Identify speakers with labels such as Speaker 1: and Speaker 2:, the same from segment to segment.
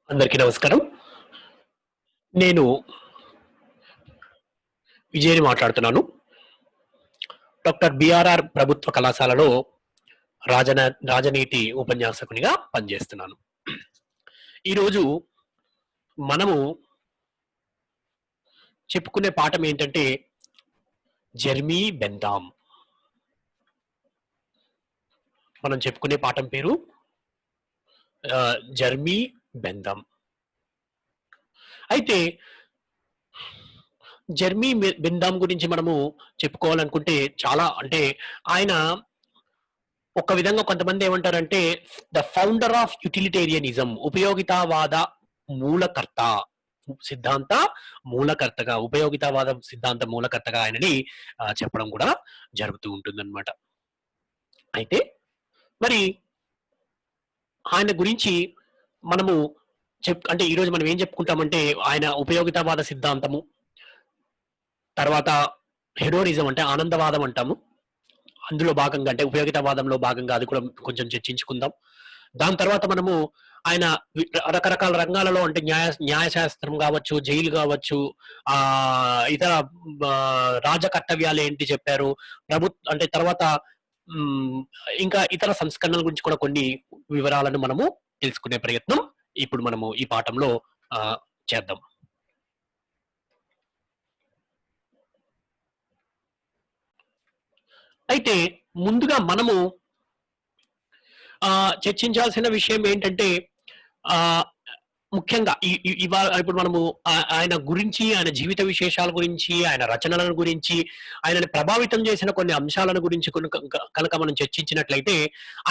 Speaker 1: అందరికీ నమస్కారం. నేను విజయ్‌ని మాట్లాడుతున్నాను. డాక్టర్ బిఆర్ఆర్ ప్రభుత్వ కళాశాలలో రాజన రాజనీతి ఉపన్యాసకునిగా పనిజేస్తున్నాను. ఈరోజు మనము చెప్పుకునే పాఠం ఏంటంటే 'జర్మీ బెందామ్'. మనం చెప్పుకునే పాఠం పేరు 'జర్మీ బెందామ్'. అయితే జర్మీ బెందామ్ గురించి మనము చెప్పుకోవాలనుకుంటే చాలా అంటే ఆయన ఒక విధంగా కొంతమంది ఏమంటారంటే ద ఫౌండర్ ఆఫ్ యుటిలిటేరియనిజం, ఉపయోగితావాద మూలకర్త, సిద్ధాంత మూలకర్తగా, ఉపయోగితావాద సిద్ధాంత మూలకర్తగా ఆయనని చెప్పడం కూడా జరుగుతూ ఉంటుందన్నమాట. అయితే మరి ఆయన గురించి మనము అంటే ఈరోజు మనం ఏం చెప్పుకుంటామంటే ఆయన ఉపయోగితావాద సిద్ధాంతము, తర్వాత హెడోనిజం అంటే ఆనందవాదం అంటాము. అందులో భాగంగా అంటే ఉపయోగితావాదంలో భాగంగా అది కూడా కొంచెం చర్చించుకుందాం. దాని తర్వాత మనము ఆయన రకరకాల రంగాలలో అంటే న్యాయశాస్త్రం కావచ్చు, జైలు కావచ్చు, ఇతర రాజ కర్తవ్యాలు ఏంటి చెప్పారు, అంటే తర్వాత ఇంకా ఇతర సంస్కరణల గురించి కూడా కొన్ని వివరాలను మనము తెలుసుకునే ప్రయత్నం ఇప్పుడు మనము ఈ పాఠంలో చేద్దాం. అయితే ముందుగా మనము చర్చించాల్సిన విషయం ఏంటంటే ముఖ్యంగా ఇవాళ ఇప్పుడు మనము ఆయన గురించి, ఆయన జీవిత విశేషాల గురించి, ఆయన రచనల గురించి, ఆయనని ప్రభావితం చేసిన కొన్ని అంశాలను గురించి కనుక మనం చర్చించినట్లయితే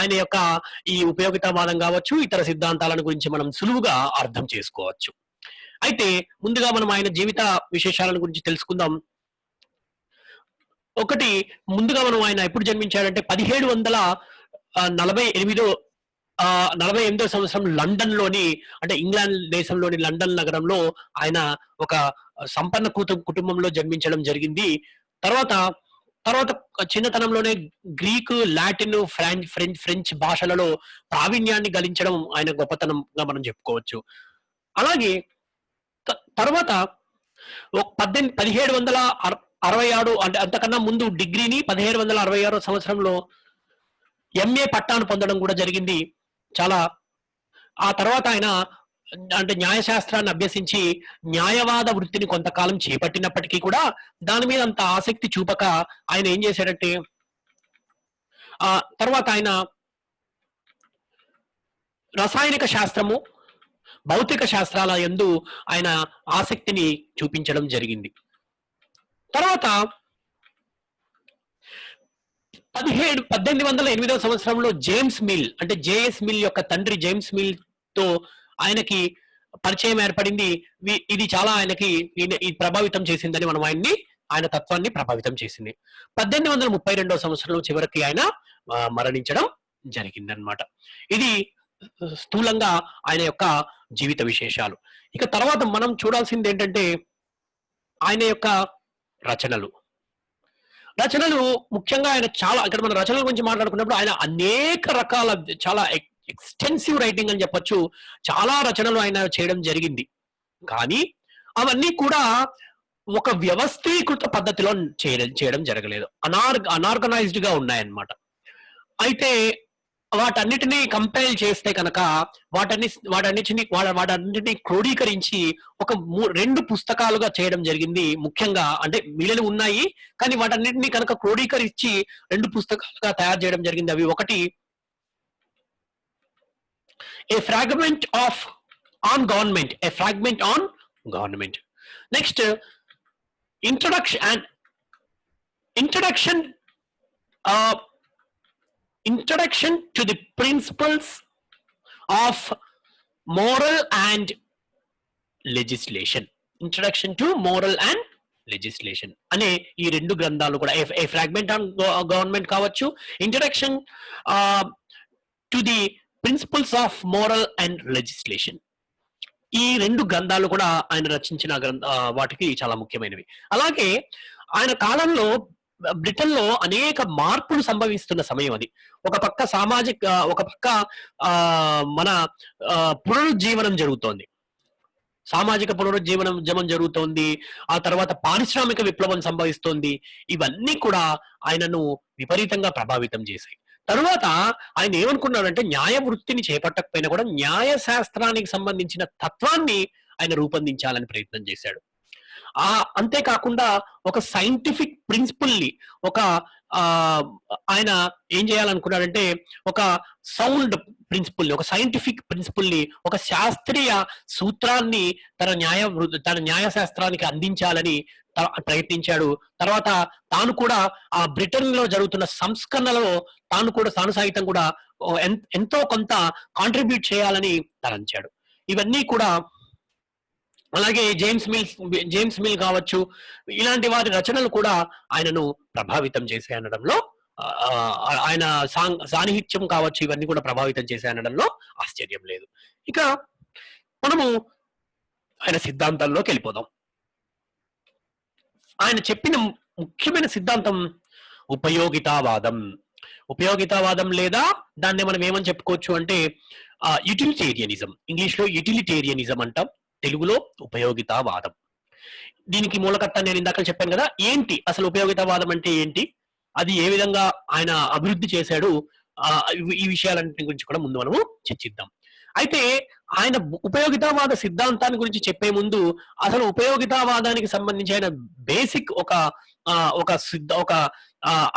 Speaker 1: ఆయన యొక్క ఈ ఉపయోగితావాదం కావచ్చు, ఇతర సిద్ధాంతాలను గురించి మనం సులువుగా అర్థం చేసుకోవచ్చు. అయితే ముందుగా మనం ఆయన జీవిత విశేషాలను గురించి తెలుసుకుందాం. ఒకటి ముందుగా మనం ఆయన ఎప్పుడు జన్మించాడంటే 1748 సంవత్సరం లండన్‌లోని అంటే ఇంగ్లాండ్ దేశంలోని లండన్ నగరంలో ఆయన ఒక సంపన్న కుటుంబంలో జన్మించడం జరిగింది. తర్వాత తర్వాత చిన్నతనంలోనే గ్రీకు, లాటిన్, ఫ్రెంచ్ భాషలలో ప్రావీణ్యాన్ని గలించడం ఆయన గొప్పతనంగా మనం చెప్పుకోవచ్చు. అలాగే తర్వాత 1766 అంటే అంతకన్నా ముందు డిగ్రీని 1766 సంవత్సరంలో ఎంఏ పట్టాను పొందడం కూడా జరిగింది. ఆ తర్వాత ఆయన అంటే న్యాయశాస్త్రాన్ని అభ్యసించి న్యాయవాద వృత్తిని కొంతకాలం చేపట్టినప్పటికీ కూడా దాని మీద అంత ఆసక్తి చూపక ఆయన ఏం చేశాడంటే తర్వాత ఆయన రసాయనిక శాస్త్రము, భౌతిక శాస్త్రాల యందు ఆయన ఆసక్తిని చూపించడం జరిగింది. తర్వాత 1808 సంవత్సరంలో జేమ్స్ మిల్ అంటే జేఎస్ మిల్ యొక్క తండ్రి జేమ్స్ మిల్ తో ఆయనకి పరిచయం ఏర్పడింది. ఇది చాలా ఆయనకి ప్రభావితం చేసిందని మనం ఆయన తత్వాన్ని ప్రభావితం చేసింది. 1832 సంవత్సరంలో చివరికి ఆయన మరణించడం జరిగిందనమాట. ఇది స్థూలంగా ఆయన యొక్క జీవిత విశేషాలు. ఇక తర్వాత మనం చూడాల్సింది ఏంటంటే ఆయన యొక్క రచనలు ముఖ్యంగా ఆయన చాలా ఇక్కడ మన రచనల గురించి మాట్లాడుకున్నప్పుడు ఆయన అనేక రకాల చాలా ఎక్స్టెన్సివ్ రైటింగ్ అని చెప్పొచ్చు. చాలా రచనలు ఆయన చేయడం జరిగింది. కానీ అవన్నీ కూడా ఒక వ్యవస్థీకృత పద్ధతిలో చేయడం జరగలేదు. అనార్గనైజ్డ్ గా ఉన్నాయన్నమాట. అయితే వాటన్నిటినీ కంపైల్ చేస్తే కనుక వాటన్నిటిని క్రోడీకరించి ఒక 2 పుస్తకాలుగా చేయడం జరిగింది. ముఖ్యంగా అంటే మిగిలిన ఉన్నాయి, కానీ వాటన్నిటిని కనుక క్రోడీకరించి 2 పుస్తకాలుగా తయారు చేయడం జరిగింది. అవి ఒకటి a fragment on government, next introduction to the principles of moral and legislation అనే ఈ 2 గ్రంథాలు కూడా ఏ ఫ్రాగ్మెంట్ ఆన్ గవర్నమెంట్ కావచ్చు, introduction to the principles of moral and legislation, ఈ 2 గ్రంథాలు కూడా ఆయన రచించిన వాటికి చాలా ముఖ్యమైనవి. అలాగే ఆయన కాలంలో బ్రిటన్‌లో అనేక మార్పులు సంభవిస్తున్న సమయం అది. ఒక పక్క మన పునరుజ్జీవనం జరుగుతోంది. సామాజిక పునరుజ్జీవనం జరుగుతోంది. ఆ తర్వాత పారిశ్రామిక విప్లవం సంభవిస్తోంది. ఇవన్నీ కూడా ఆయనను విపరీతంగా ప్రభావితం చేశాయి. తరువాత ఆయన ఏమనుకున్నాడంటే న్యాయ వృత్తిని చేపట్టకపోయినా కూడా న్యాయ శాస్త్రానికి సంబంధించిన తత్వాన్ని ఆయన రూపొందించాలని ప్రయత్నం చేశాడు. అంతేకాకుండా ఒక సైంటిఫిక్ ప్రిన్సిపుల్‌ని ఒక ఆయన ఏం చేయాలనుకున్నాడంటే ఒక సౌండ్ ప్రిన్సిపుల్‌ని, ఒక సైంటిఫిక్ ప్రిన్సిపుల్‌ని, ఒక శాస్త్రీయ సూత్రాన్ని తన న్యాయ శాస్త్రానికి అందించాలని ప్రయత్నించాడు. తర్వాత తాను కూడా ఆ బ్రిటన్‌లో జరుగుతున్న సంస్కరణలో తాను సైతం కూడా ఎంతో కొంత కాంట్రిబ్యూట్ చేయాలని తలంచాడు. ఇవన్నీ కూడా అలాగే జేమ్స్ మిల్ కావచ్చు, ఇలాంటి వారి రచనలు కూడా ఆయనను ప్రభావితం చేశాయి అనడంలో ఆయన సాన్నిహిత్యం కావచ్చు, ఇవన్నీ కూడా ప్రభావితం చేశాయి అనడంలో ఆశ్చర్యం లేదు. ఇక మనము ఆయన సిద్ధాంతాల్లోకి వెళ్ళిపోదాం. ఆయన చెప్పిన ముఖ్యమైన సిద్ధాంతం ఉపయోగితావాదం. ఉపయోగితావాదం లేదా దాన్ని మనం ఏమని చెప్పుకోవచ్చు అంటే యుటిలిటేరియనిజం. ఇంగ్లీష్లో యుటిలిటేరియనిజం అంటాం, తెలుగులో ఉపయోగితావాదం. దీనికి మూలకర్త నేను ఇందాక చెప్పాను కదా. ఏంటి అసలు ఉపయోగితావాదం అంటే ఏంటి, అది ఏ విధంగా ఆయన అభివృద్ధి చేశాడు, ఈ విషయాలన్నింటి గురించి కూడా ముందు మనము చర్చిద్దాం. అయితే ఆయన ఉపయోగితావాద సిద్ధాంతాన్ని గురించి చెప్పే ముందు అసలు ఉపయోగితావాదానికి సంబంధించి ఆయన బేసిక్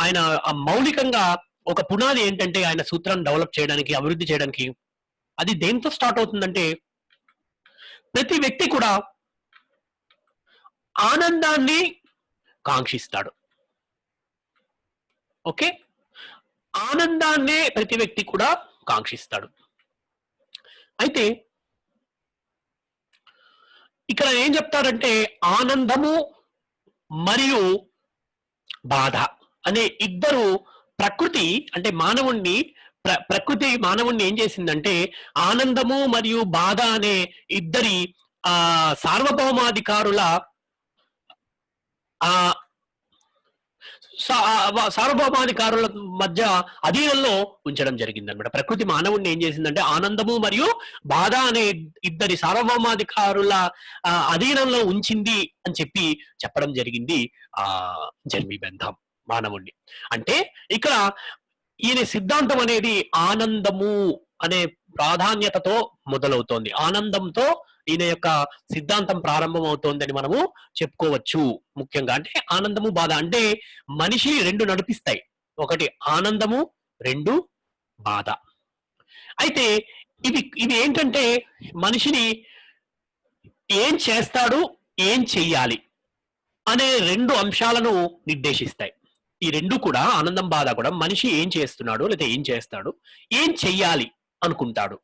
Speaker 1: ఆయన మౌలికంగా ఒక పునాది ఏంటంటే ఆయన సూత్రాన్ని డెవలప్ చేయడానికి, అభివృద్ధి చేయడానికి అది దేంతో స్టార్ట్ అవుతుందంటే ప్రతి వ్యక్తి కూడా ఆనందాన్ని కాంక్షిస్తాడు. ఓకే, ఆనందాన్నే ప్రతి వ్యక్తి కూడా కాంక్షిస్తాడు. అయితే ఇక్కడ ఏం చెప్తారంటే ఆనందము మరియు బాధ అనే ఇద్దరు ప్రకృతి అంటే ప్రకృతి మానవుణ్ణి ఏం చేసిందంటే ఆనందము మరియు బాధ అనే ఇద్దరి సార్వభౌమాధికారుల సార్వభౌమాధికారుల మధ్య అధీనంలో ఉంచడం జరిగిందనమాట. ప్రకృతి మానవుణ్ణి ఏం చేసిందంటే ఆనందము మరియు బాధ అనే ఇద్దరి సార్వభౌమాధికారుల అధీనంలో ఉంచింది అని చెప్పడం జరిగింది జెర్మీ బెంథామ్ మానవుణ్ణి. అంటే ఇక్కడ ఈయన సిద్ధాంతం అనేది ఆనందము అనే ప్రాధాన్యతతో మొదలవుతోంది. ఆనందంతో ఈయన యొక్క సిద్ధాంతం ప్రారంభం అవుతోందని మనము చెప్పుకోవచ్చు. ముఖ్యంగా అంటే ఆనందము బాధ అంటే మనిషి రెండు నడిపిస్తాయి, ఒకటి ఆనందము, రెండు బాధ. అయితే ఇవి ఏంటంటే మనిషిని ఏం చేస్తాడు, ఏం చెయ్యాలి అనే రెండు అంశాలను నిర్దేశిస్తాయి. ఈ రెండు కూడా ఆనందం బాధ కూడా మనిషి ఏం చేస్తున్నాడు లేదా ఏం చేస్తాడు, ఏం చెయ్యాలి అనుకుంటాడు,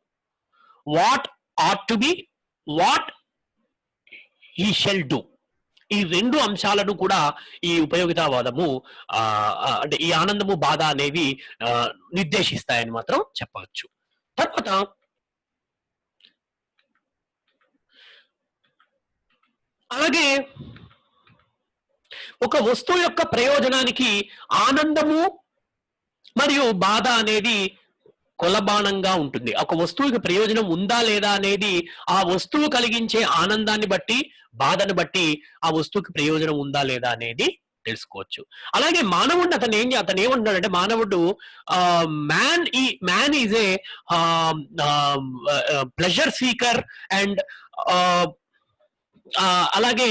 Speaker 1: what ought to be, what he shall do, ఈ రెండు అంశాలను కూడా ఈ ఉపయోగితావాదము అంటే ఈ ఆనందము బాధ అనేవి నిర్దేశిస్తాయని మాత్రం చెప్పవచ్చు. తర్వాత అలాగే ఒక వస్తువు యొక్క ప్రయోజనానికి ఆనందము మరియు బాధ అనేది కొలబానంగా ఉంటుంది. ఒక వస్తువుకి ప్రయోజనం ఉందా లేదా అనేది ఆ వస్తువు కలిగించే ఆనందాన్ని బట్టి, బాధను బట్టి ఆ వస్తువుకి ప్రయోజనం ఉందా లేదా అనేది తెలుసుకోవచ్చు. అలాగే మానవుడిని అతను ఏమంటున్నాడంటే మానవుడు man is a pleasure seeker and అలాగే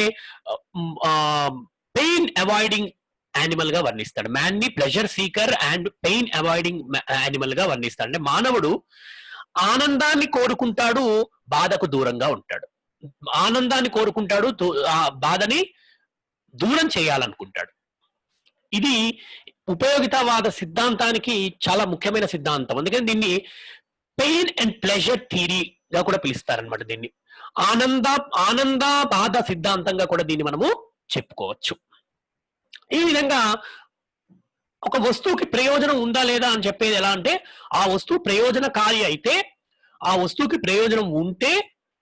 Speaker 1: పెయిన్ అవాయిడింగ్ యానిమల్ గా వర్ణిస్తాడు. మ్యాన్ ని pleasure seeker and pain avoiding animal గా వర్ణిస్తాడు. అంటే మానవుడు ఆనందాన్ని కోరుకుంటాడు, బాధకు దూరంగా ఉంటాడు. ఆనందాన్ని కోరుకుంటాడు, బాధని దూరం చేయాలనుకుంటాడు. ఇది ఉపయోగితావాద సిద్ధాంతానికి చాలా ముఖ్యమైన సిద్ధాంతం. అందుకని దీన్ని పెయిన్ అండ్ ప్లెజర్ థియరీగా కూడా పిలుస్తారనమాట. దీన్ని ఆనంద బాధ సిద్ధాంతంగా కూడా దీన్ని మనము చెప్పుకోవచ్చు. ఈ విధంగా ఒక వస్తువుకి ప్రయోజనం ఉందా లేదా అని చెప్పేది ఎలా అంటే ఆ వస్తువు ప్రయోజనకారి అయితే ఆ వస్తువుకి ప్రయోజనం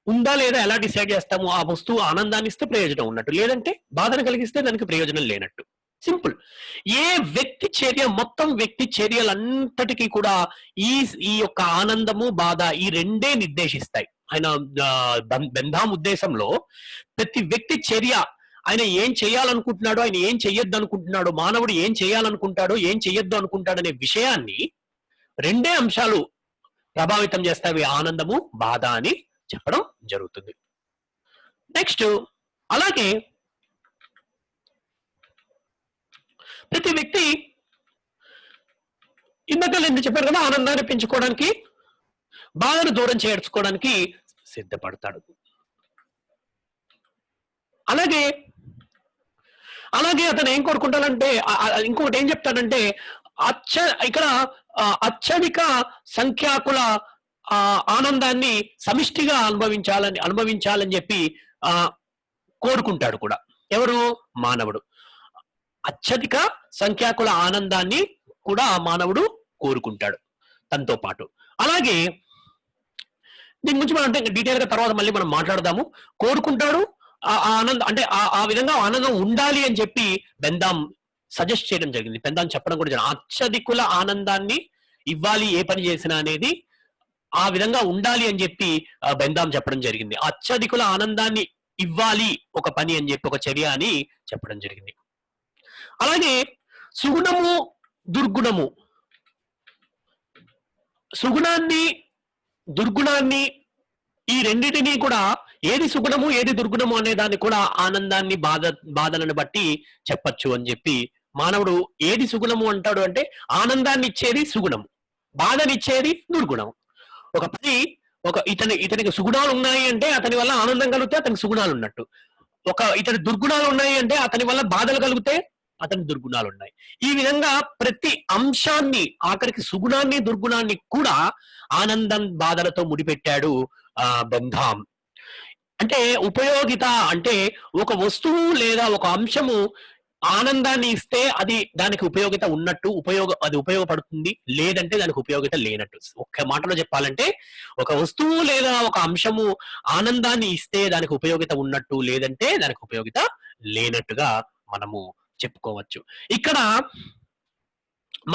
Speaker 1: ఉందా లేదా ఎలా డిసైడ్ చేస్తాము? ఆ వస్తువు ఆనందాన్ని ఇస్తే ప్రయోజనం ఉన్నట్టు, లేదంటే బాధను కలిగిస్తే దానికి ప్రయోజనం లేనట్టు. సింపుల్. ఏ వ్యక్తి చర్య, మొత్తం వ్యక్తి చర్యలంతటికీ కూడా ఈ ఈ యొక్క ఆనందము, బాధ ఈ రెండే నిర్దేశిస్తాయి. ఆయన బెంధాం ఉద్దేశంలో ప్రతి వ్యక్తి చర్య, ఆయన ఏం చేయాలనుకుంటున్నాడో, ఆయన ఏం చెయ్యొద్దు అనుకుంటున్నాడో, మానవుడు ఏం చేయాలనుకుంటాడో, ఏం చెయ్యొద్దు అనుకుంటాడనే విషయాన్ని రెండే అంశాలు ప్రభావితం చేస్తాయి, ఆనందము, బాధ అని చెప్పడం జరుగుతుంది. నెక్స్ట్, అలాగే ప్రతి వ్యక్తి ఇందాక నేను చెప్పారు కదా, ఆనందాన్ని పెంచుకోవడానికి, బాధను దూరం చేర్చుకోవడానికి సిద్ధపడతాడు. అలాగే అలాగే అతను ఏం కోరుకుంటాడంటే, ఇంకొకటి ఏం చెప్తాడంటే, ఇక్కడ అత్యధిక సంఖ్యాకుల ఆనందాన్ని సమిష్టిగా అనుభవించాలని చెప్పి కోరుకుంటాడు కూడా. ఎవరు? మానవుడు. అత్యధిక సంఖ్యాకుల ఆనందాన్ని కూడా మానవుడు కోరుకుంటాడు తనతో పాటు. అలాగే దీని గురించి మనం అంటే డీటెయిల్ గా తర్వాత మళ్ళీ మనం మాట్లాడదాము. కోరుకుంటాడు, ఆనందం అంటే ఆ విధంగా ఆనందం ఉండాలి అని చెప్పి బెందాం సజెస్ట్ చేయడం జరిగింది. బెందాం చెప్పడం కూడా జరిగింది. అత్యధికుల ఆనందాన్ని ఇవ్వాలి ఏ పని చేసినా అనేది, ఆ విధంగా ఉండాలి అని చెప్పి బెందాం చెప్పడం జరిగింది. అత్యధికుల ఆనందాన్ని ఇవ్వాలి ఒక పని అని చెప్పి, ఒక చర్య అని చెప్పడం జరిగింది. అలాగే సుగుణము, దుర్గుణము, సుగుణాన్ని, దుర్గుణాన్ని ఈ రెండింటినీ కూడా, ఏది సుగుణము ఏది దుర్గుణము అనే దాన్ని కూడా ఆనందాన్ని, బాధలను బట్టి చెప్పచ్చు అని చెప్పి, మానవుడు ఏది సుగుణము అంటాడు అంటే ఆనందాన్ని ఇచ్చేది సుగుణము, బాధనిచ్చేది దుర్గుణము. ఒక పని, ఇతనికి సుగుణాలు ఉన్నాయి అంటే అతని వల్ల ఆనందం కలిగితే అతనికి సుగుణాలు ఉన్నట్టు. ఇతని దుర్గుణాలు ఉన్నాయి అంటే అతని వల్ల బాధలు కలిగితే అతని దుర్గుణాలు ఉన్నాయి. ఈ విధంగా ప్రతి అంశాన్ని, ఆఖరికి సుగుణాన్ని, దుర్గుణాన్ని కూడా ఆనందం, బాధలతో ముడిపెట్టాడు బెంధాం. అంటే ఉపయోగిత అంటే ఒక వస్తువు లేదా ఒక అంశము ఆనందాన్ని ఇస్తే అది దానికి ఉపయోగిత ఉన్నట్టు, అది ఉపయోగపడుతుంది, లేదంటే దానికి ఉపయోగిత లేనట్టు. ఒక్క మాటలో చెప్పాలంటే ఒక వస్తువు లేదా ఒక అంశము ఆనందాన్ని ఇస్తే దానికి ఉపయోగిత ఉన్నట్టు, లేదంటే దానికి ఉపయోగిత లేనట్టుగా మనము చెప్పుకోవచ్చు. ఇక్కడ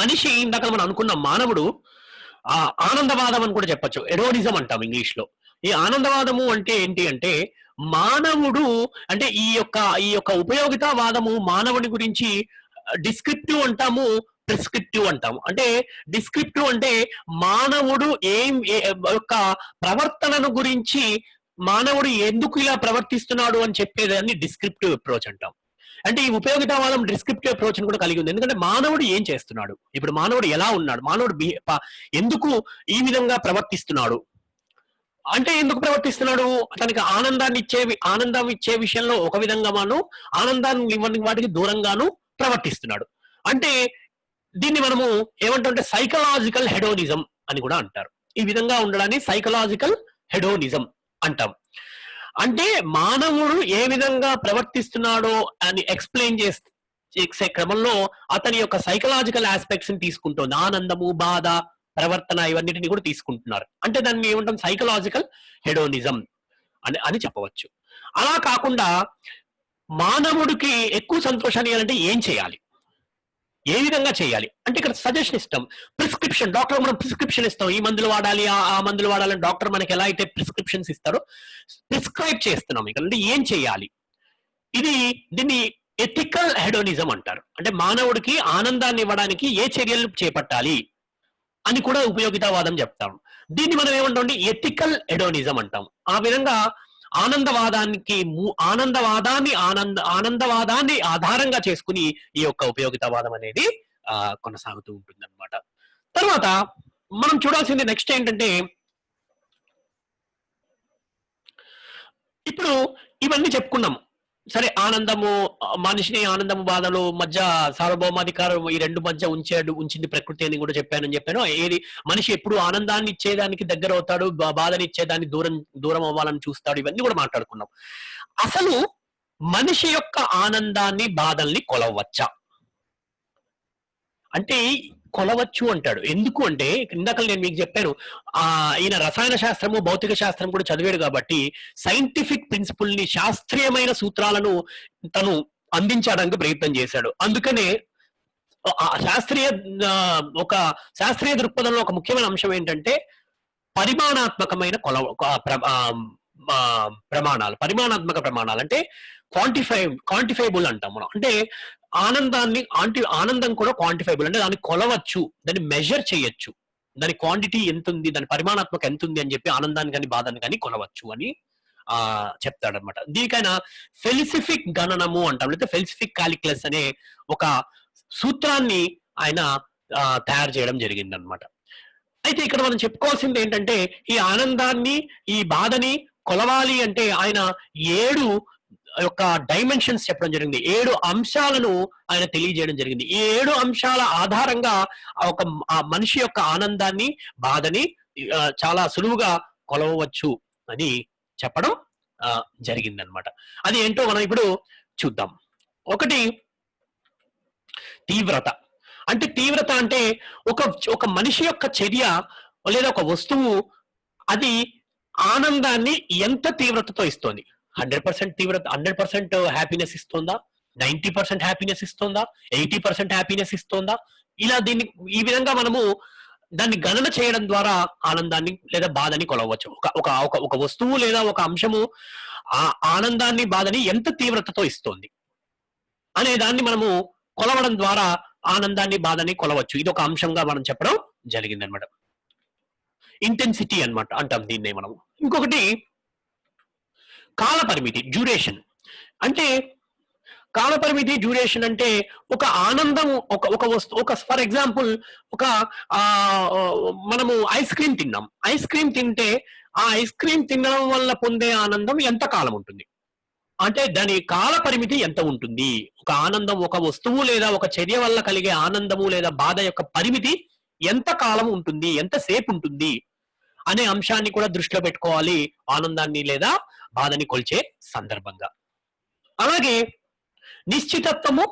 Speaker 1: మనిషి, ఇందాక మనం అనుకున్న మానవుడు ఆనందవాదం అని కూడా చెప్పచ్చు, ఎరోడిజం అంటాం ఇంగ్లీష్ లో. ఈ ఆనందవాదము అంటే ఏంటి అంటే, మానవుడు అంటే ఈ యొక్క ఉపయోగితావాదము మానవుడి గురించి డిస్క్రిప్టివ్ అంటాము, ప్రిస్క్రిప్టివ్ అంటాము. అంటే డిస్క్రిప్టివ్ అంటే మానవుడు యొక్క ప్రవర్తనను గురించి, మానవుడు ఎందుకు ఇలా ప్రవర్తిస్తున్నాడు అని చెప్పేదాన్ని డిస్క్రిప్టివ్ అప్రోచ్ అంటాం. అంటే ఈ ఉపయోగితావాదం డిస్క్రిప్టివ్ అప్రోచ్ కూడా కలిగి ఉంది. ఎందుకంటే మానవుడు ఏం చేస్తున్నాడు, ఇప్పుడు మానవుడు ఎలా ఉన్నాడు, మానవుడు ఎందుకు ఈ విధంగా ప్రవర్తిస్తున్నాడు అంటే, ఎందుకు ప్రవర్తిస్తున్నాడు, అతనికి ఆనందం ఇచ్చే విషయంలో ఒక విధంగా ఆనందాన్ని ఇవ్వని వాటికి దూరంగాను ప్రవర్తిస్తున్నాడు. అంటే దీన్ని మనము ఏమంటామంటే సైకలాజికల్ హెడోనిజం అని కూడా అంటారు. ఈ విధంగా ఉండడాన్ని సైకలాజికల్ హెడోనిజం అంటాం. అంటే మానవుడు ఏ విధంగా ప్రవర్తిస్తున్నాడో అని ఎక్స్ప్లెయిన్ చేసే క్రమంలో అతని యొక్క సైకలాజికల్ ఆస్పెక్ట్స్ ని తీసుకుంటోంది. ఆనందము, బాధ, ప్రవర్తన ఇవన్నిటిని కూడా తీసుకుంటున్నారు. అంటే దాన్ని ఏమంటాం, సైకలాజికల్ హెడోనిజం అని చెప్పవచ్చు. అలా కాకుండా మానవుడికి ఎక్కువ సంతోషాన్ని ఇవ్వాలంటే ఏం చేయాలి, ఏ విధంగా చేయాలి అంటే ఇక్కడ సజెషన్ ఇస్తాం. ప్రిస్క్రిప్షన్, డాక్టర్ మనం ప్రిస్క్రిప్షన్ ఇస్తాం, ఈ మందులు వాడాలి, ఆ మందులు వాడాలని డాక్టర్ మనకి ఎలా అయితే ప్రిస్క్రిప్షన్స్ ఇస్తారో ప్రిస్క్రైబ్ చేస్తున్నాం. ఇక్కడ అంటే ఏం చేయాలి, దీన్ని ఎథికల్ హెడోనిజం అంటారు. అంటే మానవుడికి ఆనందాన్ని ఇవ్వడానికి ఏ చర్యలు చేపట్టాలి అని కూడా ఉపయోగితావాదం చెప్తాం. దీన్ని మనం ఏమంటాం, ఎథికల్ హెడోనిజం అంటాం. ఆ విధంగా ఆనందవాదాన్ని ఆధారంగా చేసుకుని ఈ యొక్క ఉపయోగితావాదం అనేది కొనసాగుతూ ఉంటుంది అన్నమాట. తర్వాత మనం చూడాల్సింది నెక్స్ట్ ఏంటంటే, ఇప్పుడు ఇవన్నీ చెప్పుకున్నాం సరే. ఆనందము, మనిషిని ఆనందము, బాధలు మధ్య సార్వభౌమాధికారం ఈ రెండు మధ్య ఉంచింది ప్రకృతి అని కూడా చెప్పాను. ఏది మనిషి ఎప్పుడు ఆనందాన్ని ఇచ్చేదానికి దగ్గర అవుతాడు, బాధని ఇచ్చేదాన్ని దూరం అవ్వాలని చూస్తాడు, ఇవన్నీ కూడా మాట్లాడుకున్నాం. అసలు మనిషి యొక్క ఆనందాన్ని, బాధల్ని కొలవచ్చా అంటే కొలవచ్చు అంటాడు. ఎందుకు అంటే ఇందాక నేను మీకు చెప్పాను, ఈయన రసాయన శాస్త్రము, భౌతిక శాస్త్రం కూడా చదివాడు కాబట్టి సైంటిఫిక్ ప్రిన్సిపుల్ ని, శాస్త్రీయమైన సూత్రాలను తను అందించడానికి ప్రయత్నం చేశాడు. అందుకనే శాస్త్రీయ ఒక శాస్త్రీయ దృక్పథంలో ఒక ముఖ్యమైన అంశం ఏంటంటే పరిమాణాత్మకమైన ప్రమాణాలు. పరిమాణాత్మక ప్రమాణాలు అంటే క్వాంటిఫైబుల్ అంటాం మనం. అంటే ఆనందం కూడా క్వాంటిఫైబుల్, అంటే దాన్ని కొలవచ్చు, దాన్ని మెజర్ చేయొచ్చు, దాని క్వాంటిటీ ఎంత ఉంది, దాని పరిమాణాత్మక ఎంత ఉంది అని చెప్పి ఆనందాన్ని కానీ బాధని కానీ కొలవచ్చు అని చెప్తాడనమాట. దీనికైనా ఫెలిసిఫిక్ గణనము అంటాం, లేకపోతే ఫెలిసిఫిక్ కాలిక్యులస్ అనే ఒక సూత్రాన్ని ఆయన తయారు చేయడం జరిగింది అనమాట. అయితే ఇక్కడ మనం చెప్పుకోవాల్సింది ఏంటంటే ఈ ఆనందాన్ని ఈ బాధని కొలవాలి అంటే ఆయన 7 యొక్క డైమెన్షన్స్ చెప్పడం జరిగింది. 7 అంశాలను ఆయన తెలియజేయడం జరిగింది. ఈ 7 అంశాల ఆధారంగా ఒక మనిషి యొక్క ఆనందాన్ని బాధని చాలా సులువుగా కొలవవచ్చు అని చెప్పడం జరిగిందనమాట. అది ఏంటో మనం ఇప్పుడు చూద్దాం. ఒకటి తీవ్రత. అంటే తీవ్రత అంటే ఒక మనిషి యొక్క చర్య లేదా ఒక వస్తువు అది ఆనందాన్ని ఎంత తీవ్రతతో ఇస్తోంది. 100% తీవ్రత, 100% హ్యాపీనెస్ ఇస్తుందా, 90% హ్యాపీనెస్ ఇస్తుందా, 80% హ్యాపీనెస్ ఇస్తుందా, ఇలా దీన్ని ఈ విధంగా మనము దాన్ని గణన చేయడం ద్వారా ఆనందాన్ని లేదా బాధని కొలవచ్చు. ఒక వస్తువు లేదా ఒక అంశము ఆ ఆనందాన్ని బాధని ఎంత తీవ్రతతో ఇస్తోంది అనే దాన్ని మనము కొలవడం ద్వారా ఆనందాన్ని బాధని కొలవచ్చు. ఇది ఒక అంశంగా మనం చెప్పడం జరిగింది అనమాట. ఇంటెన్సిటీ అనమాట అంటాం దీన్నే మనం. ఇంకొకటి కాల పరిమితి, డ్యూరేషన్. అంటే కాల పరిమితి, డ్యూరేషన్ అంటే ఒక ఆనందం ఒక వస్తువు, ఫర్ ఎగ్జాంపుల్ మనము ఐస్ క్రీమ్ తిన్నాం. ఐస్ క్రీమ్ తింటే ఆ ఐస్ క్రీమ్ తినడం వల్ల పొందే ఆనందం ఎంత కాలం ఉంటుంది, అంటే దాని కాల పరిమితి ఎంత ఉంటుంది. ఒక ఆనందం, ఒక వస్తువు లేదా ఒక చర్య వల్ల కలిగే ఆనందము లేదా బాధ యొక్క పరిమితి ఎంత కాలం ఉంటుంది, ఎంత సేపు ఉంటుంది అనే అంశాన్ని కూడా దృష్టిలో పెట్టుకోవాలి ఆనందాన్ని లేదా బాధని కొలిచే సందర్భంగా. అలాగే నిశ్చితత్వము,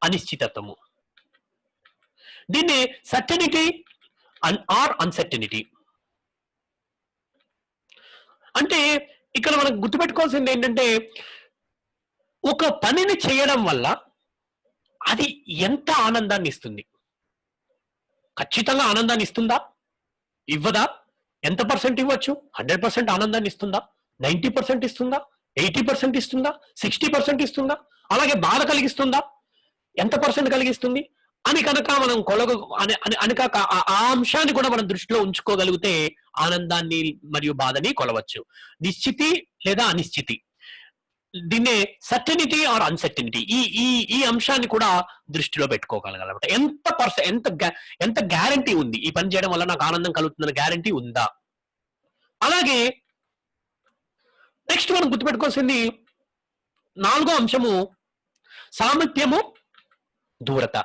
Speaker 1: అనిశ్చితత్వము. దీన్ని సర్టెనిటీ ఆర్ అన్సర్టెనిటీ. అంటే ఇక్కడ మనకు గుర్తుపెట్టుకోవాల్సింది ఏంటంటే ఒక పనిని చేయడం వల్ల అది ఎంత ఆనందాన్ని ఇస్తుంది. ఖచ్చితంగా ఆనందాన్ని ఇస్తుందా, ఇవ్వదా, ఎంత పర్సెంట్ ఇవ్వచ్చు, 100% ఆనందాన్ని ఇస్తుందా, 90% ఇస్తుందా, 80% ఇస్తుందా, 60% ఇస్తుందా, అలాగే బాధ కలిగిస్తుందా, ఎంత పర్సెంట్ కలిగిస్తుంది అని కనుక మనం ఆ అంశాన్ని కూడా మనం దృష్టిలో ఉంచుకోగలిగితే ఆనందాన్ని మరియు బాధని కొలవచ్చు. నిశ్చితి లేదా అనిశ్చితి, దీన్నే సర్టెనిటీ ఆర్ అన్సర్టెనిటీ, ఈ అంశాన్ని కూడా దృష్టిలో పెట్టుకోగలగాలన్నమాట. ఎంత గ్యారంటీ ఉంది, ఈ పని చేయడం వల్ల నాకు ఆనందం కలుగుతుందన్న గ్యారంటీ ఉందా. అలాగే నెక్స్ట్ మనం గుర్తుపెట్టుకోవాల్సింది 4వ అంశము సామర్థ్యము, దూరత.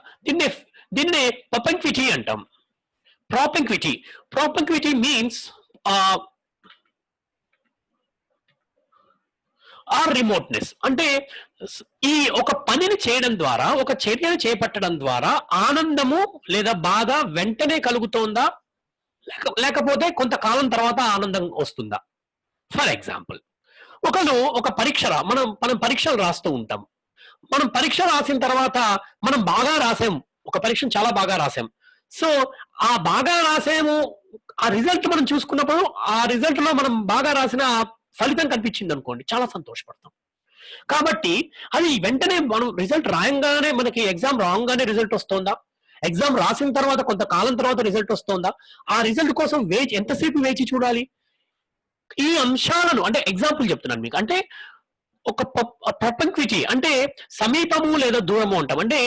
Speaker 1: దీన్నే ప్రొపెన్క్విటీ అంటాం. ప్రొపెన్క్విటీ మీన్స్ ఆర్ రిమోట్నెస్. అంటే ఈ ఒక పనిని చేయడం ద్వారా, ఒక చర్యను చేపట్టడం ద్వారా ఆనందము లేదా బాధ వెంటనే కలుగుతోందా, లేకపోతే కొంతకాలం తర్వాత ఆనందం వస్తుందా. ఫర్ ఎగ్జాంపుల్ ఒక పరీక్ష మనం పరీక్షలు రాస్తూ ఉంటాం. మనం పరీక్ష రాసిన తర్వాత మనం బాగా రాసాం, ఒక పరీక్షను చాలా బాగా రాసాం. సో ఆ బాగా రాసాము, ఆ రిజల్ట్ మనం చూసుకున్నప్పుడు ఆ రిజల్ట్ లో మనం బాగా రాసిన ఫలితం కనిపించింది అనుకోండి, చాలా సంతోషపడతాం. కాబట్టి అది వెంటనే మనం రిజల్ట్ రాయంగానే మనకి ఎగ్జామ్ రాగానే రిజల్ట్ వస్తుందా, ఎగ్జామ్ రాసిన తర్వాత కొంతకాలం తర్వాత రిజల్ట్ వస్తుందా, ఆ రిజల్ట్ కోసం ఎంతసేపు వేచి చూడాలి. ఈ అంశాలను, అంటే ఎగ్జాంపుల్ చెప్తున్నాను మీకు, అంటే ఒక ప్రొపెన్క్విటీ అంటే సమీపము లేదా దూరము అంటాం. అంటే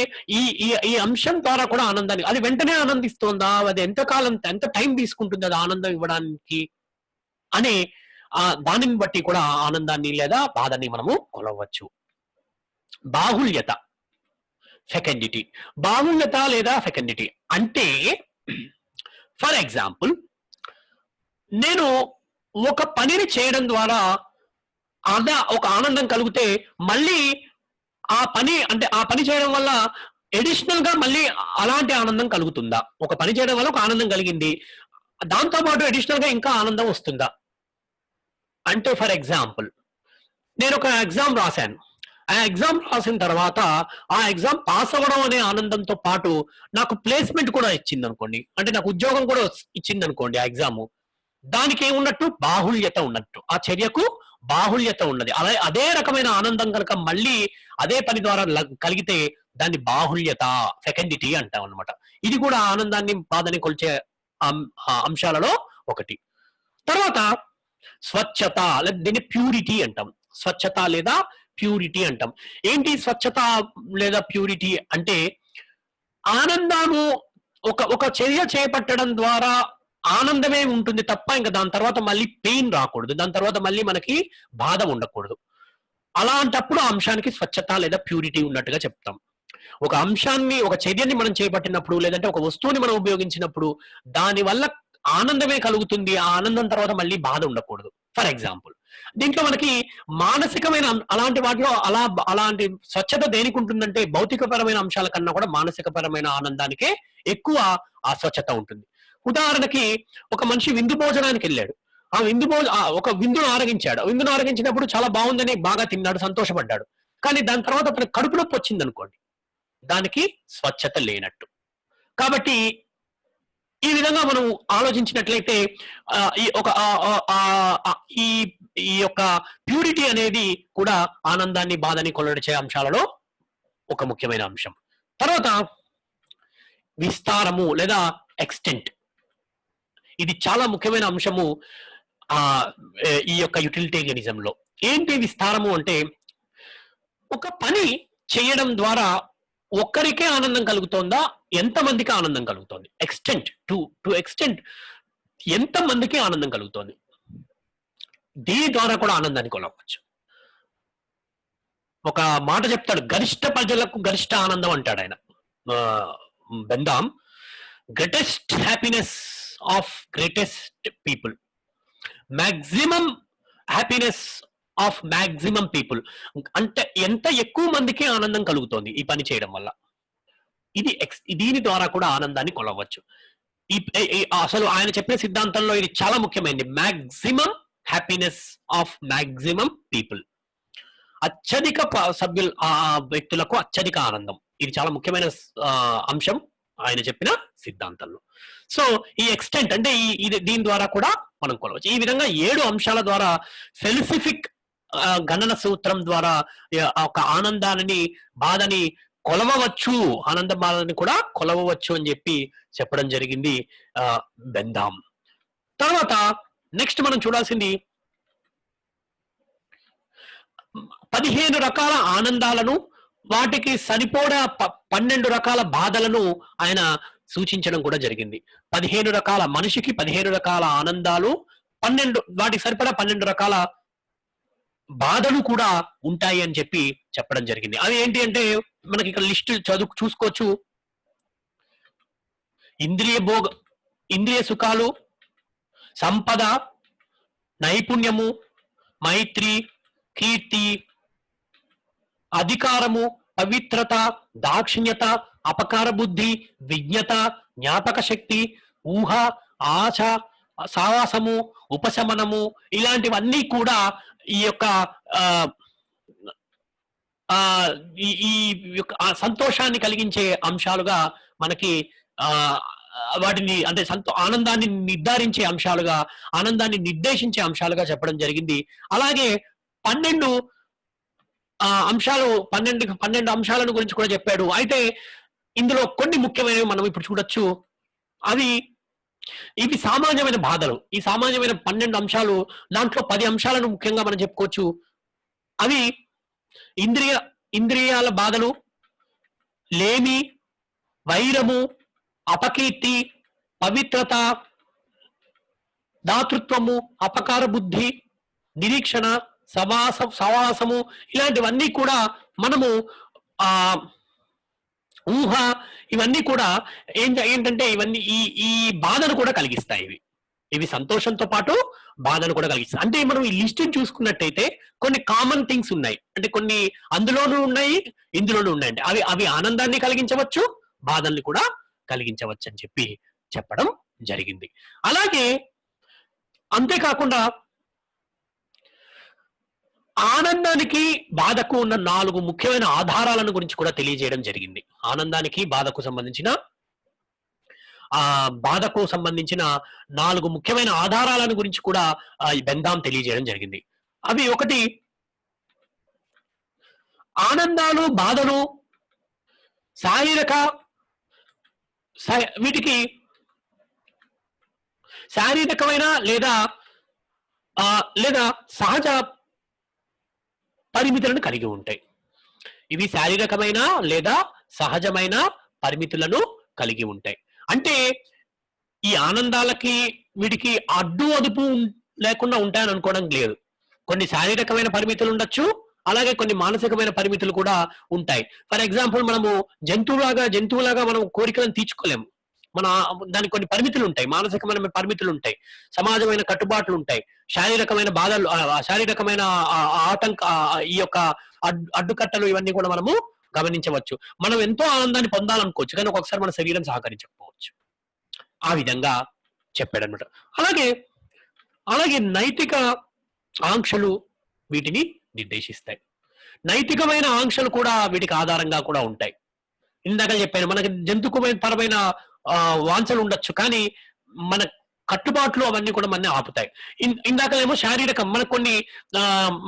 Speaker 1: ఈ అంశం ద్వారా కూడా ఆనందాన్ని, అది వెంటనే ఆనందిస్తోందా, అది ఎంత టైం తీసుకుంటుంది అది ఆనందం ఇవ్వడానికి అనే దానిని బట్టి కూడా ఆనందాన్ని లేదా బాధని మనము కొలవచ్చు. బాహుళ్యత, ఫెకండిటీ. బాహుళ్యత లేదా ఫెకండిటీ అంటే ఫర్ ఎగ్జాంపుల్ నేను ఒక పనిని చేయడం ద్వారా ఒక ఆనందం కలిగితే మళ్ళీ ఆ పని చేయడం వల్ల అడిషనల్ గా మళ్ళీ అలాంటి ఆనందం కలుగుతుందా. ఒక పని చేయడం వల్ల ఒక ఆనందం కలిగింది, దాంతో పాటు అడిషనల్ గా ఇంకా ఆనందం వస్తుందా. అంటే ఫర్ ఎగ్జాంపుల్ నేను ఒక ఎగ్జామ్ రాశాను, ఆ ఎగ్జామ్ రాసిన తర్వాత ఆ ఎగ్జామ్ పాస్ అవ్వడం అనే ఆనందంతో పాటు నాకు ప్లేస్మెంట్ కూడా ఇచ్చింది అనుకోండి, అంటే నాకు ఉద్యోగం కూడా ఇచ్చింది అనుకోండి ఆ ఎగ్జామ్, దానికి ఏమున్నట్టు బాహుళ్యత ఉన్నట్టు, ఆ చర్యకు బాహుళ్యత ఉన్నది. అలా అదే రకమైన ఆనందం కనుక మళ్ళీ అదే పని ద్వారా కలిగితే దాన్ని బాహుళ్యత, ఫెకండిటీ అంటాం అనమాట. ఇది కూడా ఆనందాన్ని బాధని కొలిచే అంశాలలో ఒకటి. తర్వాత స్వచ్ఛత, దీన్ని ప్యూరిటీ అంటాం. స్వచ్ఛత లేదా ప్యూరిటీ అంటాం. ఏంటి స్వచ్ఛత లేదా ప్యూరిటీ అంటే, ఆనందాలు ఒక ఒక చర్య చేపట్టడం ద్వారా ఆనందమే ఉంటుంది తప్ప ఇంకా దాని తర్వాత మళ్ళీ పెయిన్ రాకూడదు, దాని తర్వాత మళ్ళీ మనకి బాధ ఉండకూడదు. అలాంటప్పుడు ఆ అంశానికి స్వచ్ఛత లేదా ప్యూరిటీ ఉన్నట్టుగా చెప్తాం. ఒక అంశాన్ని, ఒక చర్యని మనం చేపట్టినప్పుడు, లేదంటే ఒక వస్తువుని మనం ఉపయోగించినప్పుడు దాని వల్ల ఆనందమే కలుగుతుంది, ఆ ఆనందం తర్వాత మళ్ళీ బాధ ఉండకూడదు. ఫర్ ఎగ్జాంపుల్, దీంట్లో మనకి మానసికమైన అలాంటి వాటిలో అలాంటి స్వచ్ఛత దేనికి ఉంటుందంటే, భౌతికపరమైన అంశాల కన్నా కూడా మానసికపరమైన ఆనందానికే ఎక్కువ ఆ స్వచ్ఛత ఉంటుంది. ఉదాహరణకి, ఒక మనిషి విందు భోజనానికి వెళ్ళాడు. ఆ ఒక విందును ఆరగించాడు. విందును ఆరగించినప్పుడు చాలా బాగుందని బాగా తిన్నాడు, సంతోషపడ్డాడు. కానీ దాని తర్వాత అతనికి కడుపు నొప్పి వచ్చింది అనుకోండి, దానికి స్వచ్ఛత లేనట్టు. కాబట్టి ఈ విధంగా మనం ఆలోచించినట్లయితే ఈ ఒక ఈ ఈ యొక్క ప్యూరిటీ అనేది కూడా ఆనందాన్ని, బాధని కొల్లడిచే అంశాలలో ఒక ముఖ్యమైన అంశం. తర్వాత విస్తారము లేదా ఎక్స్టెంట్. ఇది చాలా ముఖ్యమైన అంశము ఈ యొక్క యుటిలిటేరియనిజంలో. ఏంటి విస్తారము అంటే, ఒక పని చేయడం ద్వారా ఒక్కరికే ఆనందం కలుగుతోందా, ఎంతమందికి ఆనందం కలుగుతోంది? ఎక్స్టెంట్, టు ఎక్స్టెంట్ ఎంతమందికి ఆనందం కలుగుతోంది, దీని ద్వారా కూడా ఆనందాన్ని కొలవచ్చు. ఒక మాట చెప్తాడు, గరిష్ట ప్రజలకు గరిష్ట ఆనందం అంటాడు ఆయన, Bentham. Greatest happiness of greatest people, maximum happiness of maximum people. అంటే ఎంత ఎక్కువ మందికి ఆనందం కలుగుతోంది ఈ పని చేయడం వల్ల, ఇది దీని ద్వారా కూడా ఆనందాన్ని కొలవచ్చు. అసలు ఆయన చెప్పిన సిద్ధాంతంలో ఇది చాలా ముఖ్యమైనది, maximum happiness of maximum people. అత్యధిక సభ్యులు, వ్యక్తులకు అత్యధిక ఆనందం, ఇది చాలా ముఖ్యమైన అంశం ఆయన చెప్పిన సిద్ధాంతంలో. సో ఈ ఎక్స్టెంట్ అంటే దీని ద్వారా కూడా మనం కొలవచ్చు. ఈ విధంగా 7 అంశాల ద్వారా ఫెలిసిఫిక్ గణన సూత్రం ద్వారా ఒక ఆనందాన్ని, బాధని కొలవవచ్చు, ఆనంద బాధని కూడా కొలవవచ్చు అని చెప్పడం జరిగింది బెందాం. తర్వాత నెక్స్ట్ మనం చూడాల్సింది 15 రకాల ఆనందాలను, వాటికి సరిపోడా 12 రకాల బాధలను ఆయన సూచించడం కూడా జరిగింది. 15 రకాల మనిషికి 15 రకాల ఆనందాలు, వాటికి సరిపడా 12 రకాల బాధలు కూడా ఉంటాయి అని చెప్పడం జరిగింది. అవి ఏంటి అంటే, మనకి ఇక్కడ లిస్ట్ చూసుకోవచ్చు. ఇంద్రియ సుఖాలు, సంపద, నైపుణ్యము, మైత్రి, కీర్తి, అధికారము, పవిత్రత, దాక్షిణ్యత, అపకార బుద్ధి, విజ్ఞత, జ్ఞాపక శక్తి, ఊహ, ఆశ, సావాసము, ఉపశమనము, ఇలాంటివన్నీ కూడా ఈ యొక్క ఈ సంతోషాన్ని కలిగించే అంశాలుగా మనకి వాటిని, అంటే ఆనందాన్ని నిర్ధారించే అంశాలుగా, ఆనందాన్ని నిర్దేశించే అంశాలుగా చెప్పడం జరిగింది. అలాగే 12 అంశాలు, 12 అంశాలను గురించి కూడా చెప్పాడు. అయితే ఇందులో కొన్ని ముఖ్యమైనవి మనం ఇప్పుడు చూడొచ్చు. ఇవి సామాన్యమైన బాధలు. ఈ సామాన్యమైన 12 అంశాలు, దాంట్లో 10 అంశాలను ముఖ్యంగా మనం చెప్పుకోవచ్చు. అవి ఇంద్రియాల బాధలు, లేమి, వైరము, అపకీర్తి, పవిత్రత, దాతృత్వము, అపకార బుద్ధి, నిరీక్షణ, సవాసము, ఇలాంటివన్నీ కూడా మనము ఊహ, ఇవన్నీ కూడా ఏంటంటే ఇవన్నీ ఈ బాధను కూడా కలిగిస్తాయి. ఇవి సంతోషంతో పాటు బాధను కూడా కలిగిస్తాయి. అంటే మనం ఈ లిస్ట్ చూసుకున్నట్టయితే కొన్ని కామన్ థింగ్స్ ఉన్నాయి, అంటే కొన్ని అందులోనూ ఉన్నాయి, ఇందులోనూ ఉన్నాయండి. అవి ఆనందాన్ని కలిగించవచ్చు, బాధల్ని కూడా కలిగించవచ్చు అని చెప్పడం జరిగింది. అలాగే అంతేకాకుండా ఆనందానికి బాధకు ఉన్న 4 ముఖ్యమైన ఆధారాలను గురించి కూడా తెలియజేయడం జరిగింది. ఆనందానికి బాధకు సంబంధించిన బాధకు సంబంధించిన 4 ముఖ్యమైన ఆధారాలను గురించి కూడా ఈ బెందాం తెలియజేయడం జరిగింది. అవి ఒకటి, ఆనందాలు, బాధలు శారీరక వీటికి శారీరకమైన లేదా లేదా సహజ పరిమితులను కలిగి ఉంటాయి. ఇవి శారీరకమైన లేదా సహజమైన పరిమితులను కలిగి ఉంటాయి. అంటే ఈ ఆనందాలకి వీటికి అడ్డు అదుపు లేకుండా ఉంటాయని అనుకోవడం లేదు. కొన్ని శారీరకమైన పరిమితులు ఉండొచ్చు, అలాగే కొన్ని మానసికమైన పరిమితులు కూడా ఉంటాయి. ఫర్ ఎగ్జాంపుల్ మనము జంతువులాగా మనం కోరికలను తీర్చుకోలేము. దానికి కొన్ని పరిమితులు ఉంటాయి, మానసికమైన పరిమితులు ఉంటాయి, సమాజమైన కట్టుబాట్లు ఉంటాయి, శారీరకమైన బాధలు, శారీరకమైన ఈ యొక్క అడ్డుకట్టలు ఇవన్నీ కూడా మనము గమనించవచ్చు. మనం ఎంతో ఆనందాన్ని పొందాలనుకోవచ్చు, కానీ ఒక్కొక్కసారి మన శరీరం సహకరించకపోవచ్చు. ఆ విధంగా చెప్పాడనమాట. అలాగే అలాగే నైతిక ఆంక్షలు వీటిని నిర్దేశిస్తాయి. నైతికమైన ఆంక్షలు కూడా వీటికి ఆధారంగా కూడా ఉంటాయి. ఇందాక చెప్పాను, మనకి జంతుపరమైన వాంఛలు ఉండొచ్చు, కానీ మన కట్టుబాట్లు అవన్నీ కూడా మన ఆపుతాయి. ఇందాకనేమో శారీరకం, మనకు కొన్ని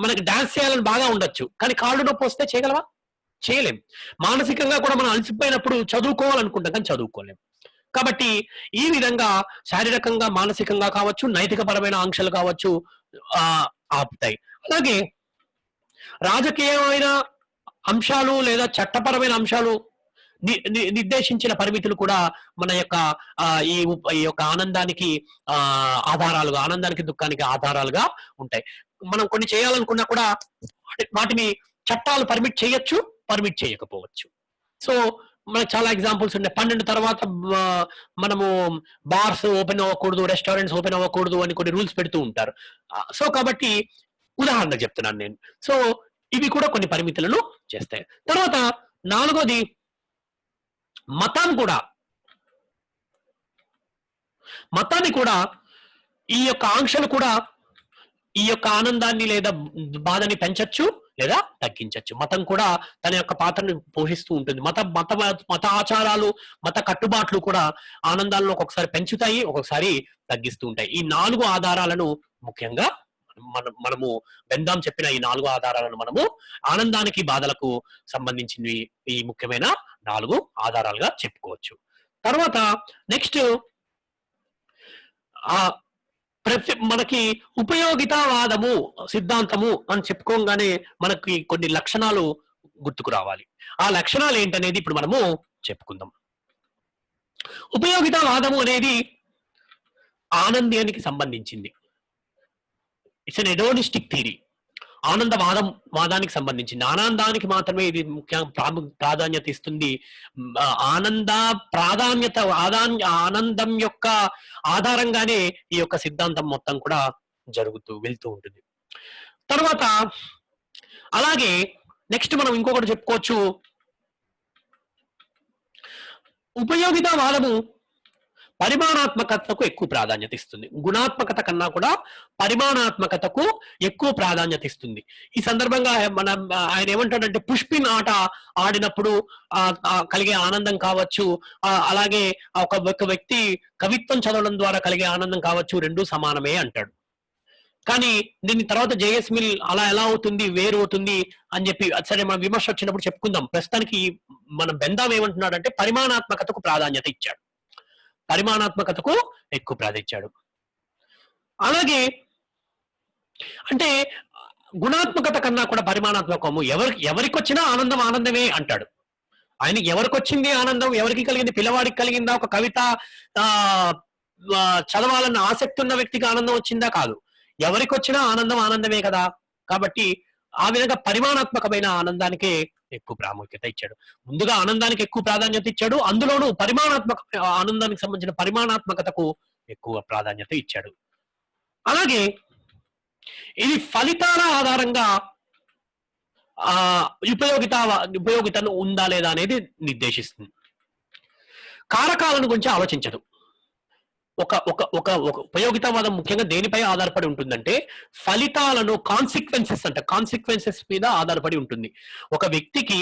Speaker 1: మనకి డాన్స్ చేయాలని బాగా ఉండొచ్చు, కానీ కాళ్ళు నొప్పి వస్తే చేయగలవా? చేయలేం. మానసికంగా కూడా మనం అలసిపోయినప్పుడు చదువుకోవాలనుకుంటాం, కానీ చదువుకోలేం. కాబట్టి ఈ విధంగా శారీరకంగా, మానసికంగా కావచ్చు, నైతికపరమైన ఆంక్షలు కావచ్చు ఆపుతాయి. అలాగే రాజకీయమైన అంశాలు లేదా చట్టపరమైన అంశాలు నిర్దేశించిన పరిమితులు కూడా మన యొక్క ఈ యొక్క ఆనందానికి ఆధారాలుగా, ఆనందానికి దుఃఖానికి ఆధారాలుగా ఉంటాయి. మనం కొన్ని చేయాలనుకున్నా కూడా వాటిని చట్టాలు పర్మిట్ చేయొచ్చు, పర్మిట్ చేయకపోవచ్చు. సో మనకు చాలా ఎగ్జాంపుల్స్ ఉన్నాయి. 12 తర్వాత మనము బార్స్ ఓపెన్ అవ్వకూడదు, రెస్టారెంట్స్ ఓపెన్ అవ్వకూడదు అని కొన్ని రూల్స్ పెడుతూ ఉంటారు. సో కాబట్టి ఉదాహరణ చెప్తున్నాను నేను. సో ఇవి కూడా కొన్ని పరిమితులను చేస్తాయి. తర్వాత 4వది మతాన్ని కూడా ఈ యొక్క ఆంక్షలు కూడా ఈ యొక్క ఆనందాన్ని లేదా బాధని పెంచొచ్చు లేదా తగ్గించొచ్చు. మతం కూడా తన యొక్క పాత్రను పోషిస్తూ ఉంటుంది. మత ఆచారాలు, మత కట్టుబాట్లు కూడా ఆనందాలను ఒక్కొక్కసారి పెంచుతాయి, ఒక్కొక్కసారి తగ్గిస్తూ ఉంటాయి. ఈ 4 ఆధారాలను ముఖ్యంగా మనము బెందాం చెప్పిన ఈ 4 ఆధారాలను మనము ఆనందానికి, బాధలకు సంబంధించినవి ఈ ముఖ్యమైన 4 ఆధారాలుగా చెప్పుకోవచ్చు. తర్వాత నెక్స్ట్ మనకి ఉపయోగితావాదము సిద్ధాంతము అని చెప్పుకోగానే మనకి కొన్ని లక్షణాలు గుర్తుకు రావాలి. ఆ లక్షణాలు ఏంటనేది ఇప్పుడు మనము చెప్పుకుందాం. ఉపయోగితావాదము అనేది ఆనందానికి సంబంధించింది. It's an ఎడోనిస్టిక్ theory. వాదానికి సంబంధించింది. ఆనందానికి మాత్రమే ఇది ముఖ్య ప్రాధాన్యత ఇస్తుంది. ఆనందం యొక్క ఆధారంగానే ఈ యొక్క సిద్ధాంతం మొత్తం కూడా వెళ్తూ ఉంటుంది. తర్వాత అలాగే నెక్స్ట్ మనం ఇంకొకటి చెప్పుకోవచ్చు. ఉపయోగితావాదము పరిమాణాత్మకతకు ఎక్కువ ప్రాధాన్యత ఇస్తుంది. గుణాత్మకత కన్నా కూడా పరిమాణాత్మకతకు ఎక్కువ ప్రాధాన్యత ఇస్తుంది. ఈ సందర్భంగా ఆయన ఏమంటాడంటే, పుష్పిన్ ఆట ఆడినప్పుడు కలిగే ఆనందం కావచ్చు, అలాగే ఒక వ్యక్తి కవిత్వం చదవడం ద్వారా కలిగే ఆనందం కావచ్చు, రెండూ సమానమే అంటాడు. కానీ దీని తర్వాత జేఎస్ మిల్ అలా ఎలా అవుతుంది, వేరు అవుతుంది అని చెప్పి సరే మన విమర్శ వచ్చినప్పుడు చెప్పుకుందాం. ప్రస్తుతానికి మన బెందాం ఏమంటున్నాడంటే పరిమాణాత్మకతకు ప్రాధాన్యత ఇచ్చాడు, పరిమాణాత్మకతకు ఎక్కువ ప్రాధాన్యత. అలాగే అంటే గుణాత్మకత కన్నా కూడా పరిమాణాత్మకము. ఎవరికి వచ్చినా ఆనందం ఆనందమే అంటాడు. ఆయనకి ఎవరికి వచ్చింది ఆనందం, ఎవరికి కలిగింది? పిల్లవాడికి కలిగిందా? ఒక కవిత చదవాలన్న ఆసక్తి ఉన్న వ్యక్తికి ఆనందం వచ్చిందా? కాదు. ఎవరికి వచ్చినా ఆనందం ఆనందమే కదా. కాబట్టి ఆ విధంగా పరిమాణాత్మకమైన ఆనందానికే ఎక్కువ ప్రాముఖ్యత ఇచ్చాడు. ముందుగా ఆనందానికి ఎక్కువ ప్రాధాన్యత ఇచ్చాడు, అందులోనూ ఆనందానికి సంబంధించిన పరిమాణాత్మకతకు ఎక్కువ ప్రాధాన్యత ఇచ్చాడు. అలాగే ఇది ఫలితాల ఆధారంగా ఉపయోగితను ఉందా లేదా అనేది నిర్దేశిస్తుంది. కారకాలను గురించి ఆలోచించదు. ఒక ఒక ఒక ఒక ఉపయోగితావాదం ముఖ్యంగా దేనిపై ఆధారపడి ఉంటుందంటే ఫలితాలను కాన్సిక్వెన్సెస్ మీద ఆధారపడి ఉంటుంది. ఒక వ్యక్తికి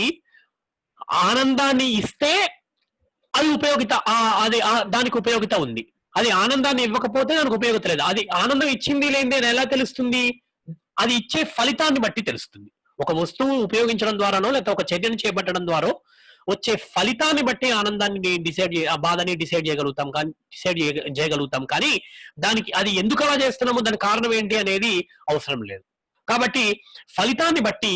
Speaker 1: ఆనందాన్ని ఇస్తే అది దానికి ఉపయోగిత ఉంది. అది ఆనందాన్ని ఇవ్వకపోతే దానికి ఉపయోగిత లేదు. అది ఆనందం ఇచ్చింది లేనిది అని ఎలా తెలుస్తుంది? అది ఇచ్చే ఫలితాన్ని బట్టి తెలుస్తుంది. ఒక వస్తువు ఉపయోగించడం ద్వారానో లేకపోతే ఒక చర్యను చేపట్టడం ద్వారా వచ్చే ఫలితాన్ని బట్టి ఆనందాన్ని ఆ బాధని డిసైడ్ చేయగలుగుతాం కానీ దానికి అది ఎందుకు అలా చేస్తున్నామో దాని కారణం ఏంటి అనేది అవసరం లేదు. కాబట్టి ఫలితాన్ని బట్టి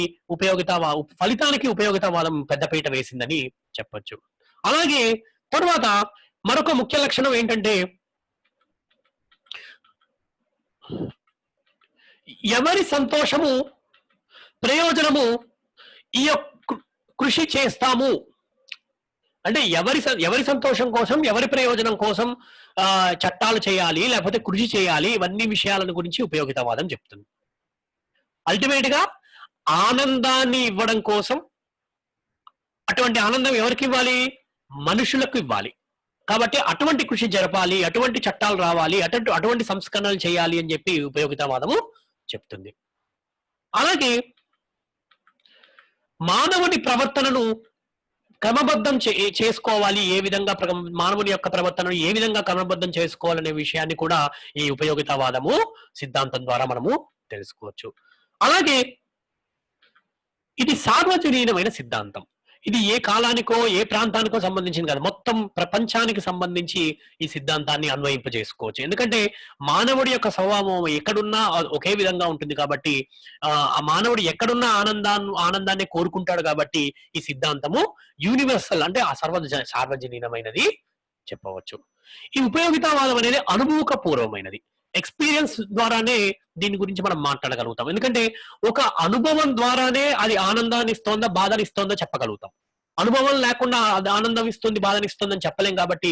Speaker 1: ఫలితానికి ఉపయోగితావాదం పెద్దపీట వేసిందని చెప్పొచ్చు. అలాగే తర్వాత మరొక ముఖ్య లక్షణం ఏంటంటే ఎవరి సంతోషము ప్రయోజనము ఈ కృషి చేస్తాము అంటే ఎవరి సంతోషం కోసం ఎవరి ప్రయోజనం కోసం చట్టాలు చేయాలి లేకపోతే కృషి చేయాలి ఇవన్నీ విషయాలను గురించి ఉపయోగితావాదం చెప్తుంది. అల్టిమేట్ గా ఆనందాన్ని ఇవ్వడం కోసం అటువంటి ఆనందం ఎవరికి ఇవ్వాలి? మనుషులకు ఇవ్వాలి. కాబట్టి అటువంటి కృషి జరపాలి, అటువంటి చట్టాలు రావాలి, అటువంటి సంస్కరణలు చేయాలి అని చెప్పి ఉపయోగితావాదము చెప్తుంది. అలాగే మానవుని ప్రవర్తనను క్రమబద్ధం చేసుకోవాలి, ఏ విధంగా మానవుని యొక్క ప్రవర్తనను ఏ విధంగా క్రమబద్ధం చేసుకోవాలనే విషయాన్ని కూడా ఈ ఉపయోగితావాదము సిద్ధాంతం ద్వారా మనము తెలుసుకోవచ్చు. అలాగే ఇది సార్వజనీనమైన సిద్ధాంతం. ఇది ఏ కాలానికో ఏ ప్రాంతానికో సంబంధించింది కాదు, మొత్తం ప్రపంచానికి సంబంధించి ఈ సిద్ధాంతాన్ని అన్వయింపజేసుకోవచ్చు. ఎందుకంటే మానవుడి యొక్క స్వభావం ఎక్కడున్నా ఒకే విధంగా ఉంటుంది కాబట్టి ఆ మానవుడు ఎక్కడున్నా ఆనందాన్ని కోరుకుంటాడు కాబట్టి ఈ సిద్ధాంతము యూనివర్సల్ అంటే సార్వజనీనమైనది చెప్పవచ్చు. ఈ ఉపయోగితావాదం అనేది అనుభవపూర్వమైనది. ఎక్స్పీరియన్స్ ద్వారానే దీని గురించి మనం మాట్లాడగలుగుతాం. ఎందుకంటే ఒక అనుభవం ద్వారానే అది ఆనందాన్ని ఇస్తోందా బాధని ఇస్తోందా చెప్పగలుగుతాం. అనుభవం లేకుండా అది ఆనందం ఇస్తుంది బాధని ఇస్తుందని చెప్పలేం కాబట్టి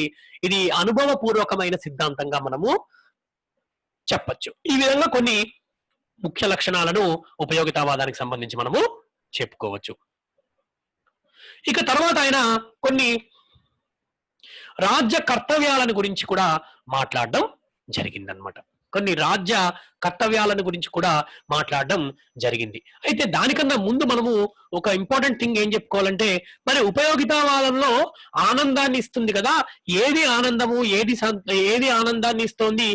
Speaker 1: ఇది అనుభవపూర్వకమైన సిద్ధాంతంగా మనము చెప్పచ్చు. ఈ విధంగా కొన్ని ముఖ్య లక్షణాలను ఉపయోగితావాదానికి సంబంధించి మనము చెప్పుకోవచ్చు. ఇక తర్వాత ఆయన కొన్ని రాజ్య కర్తవ్యాలను గురించి కూడా మాట్లాడడం జరిగిందనమాట. కొన్ని రాజ్య కర్తవ్యాలను గురించి కూడా మాట్లాడడం జరిగింది. అయితే దానికన్నా ముందు మనము ఒక ఇంపార్టెంట్ థింగ్ ఏం చెప్పుకోవాలంటే మరి ఉపయోగితావాదంలో ఆనందాన్ని ఇస్తుంది కదా, ఏది ఆనందము ఏది ఆనందాన్ని ఇస్తోంది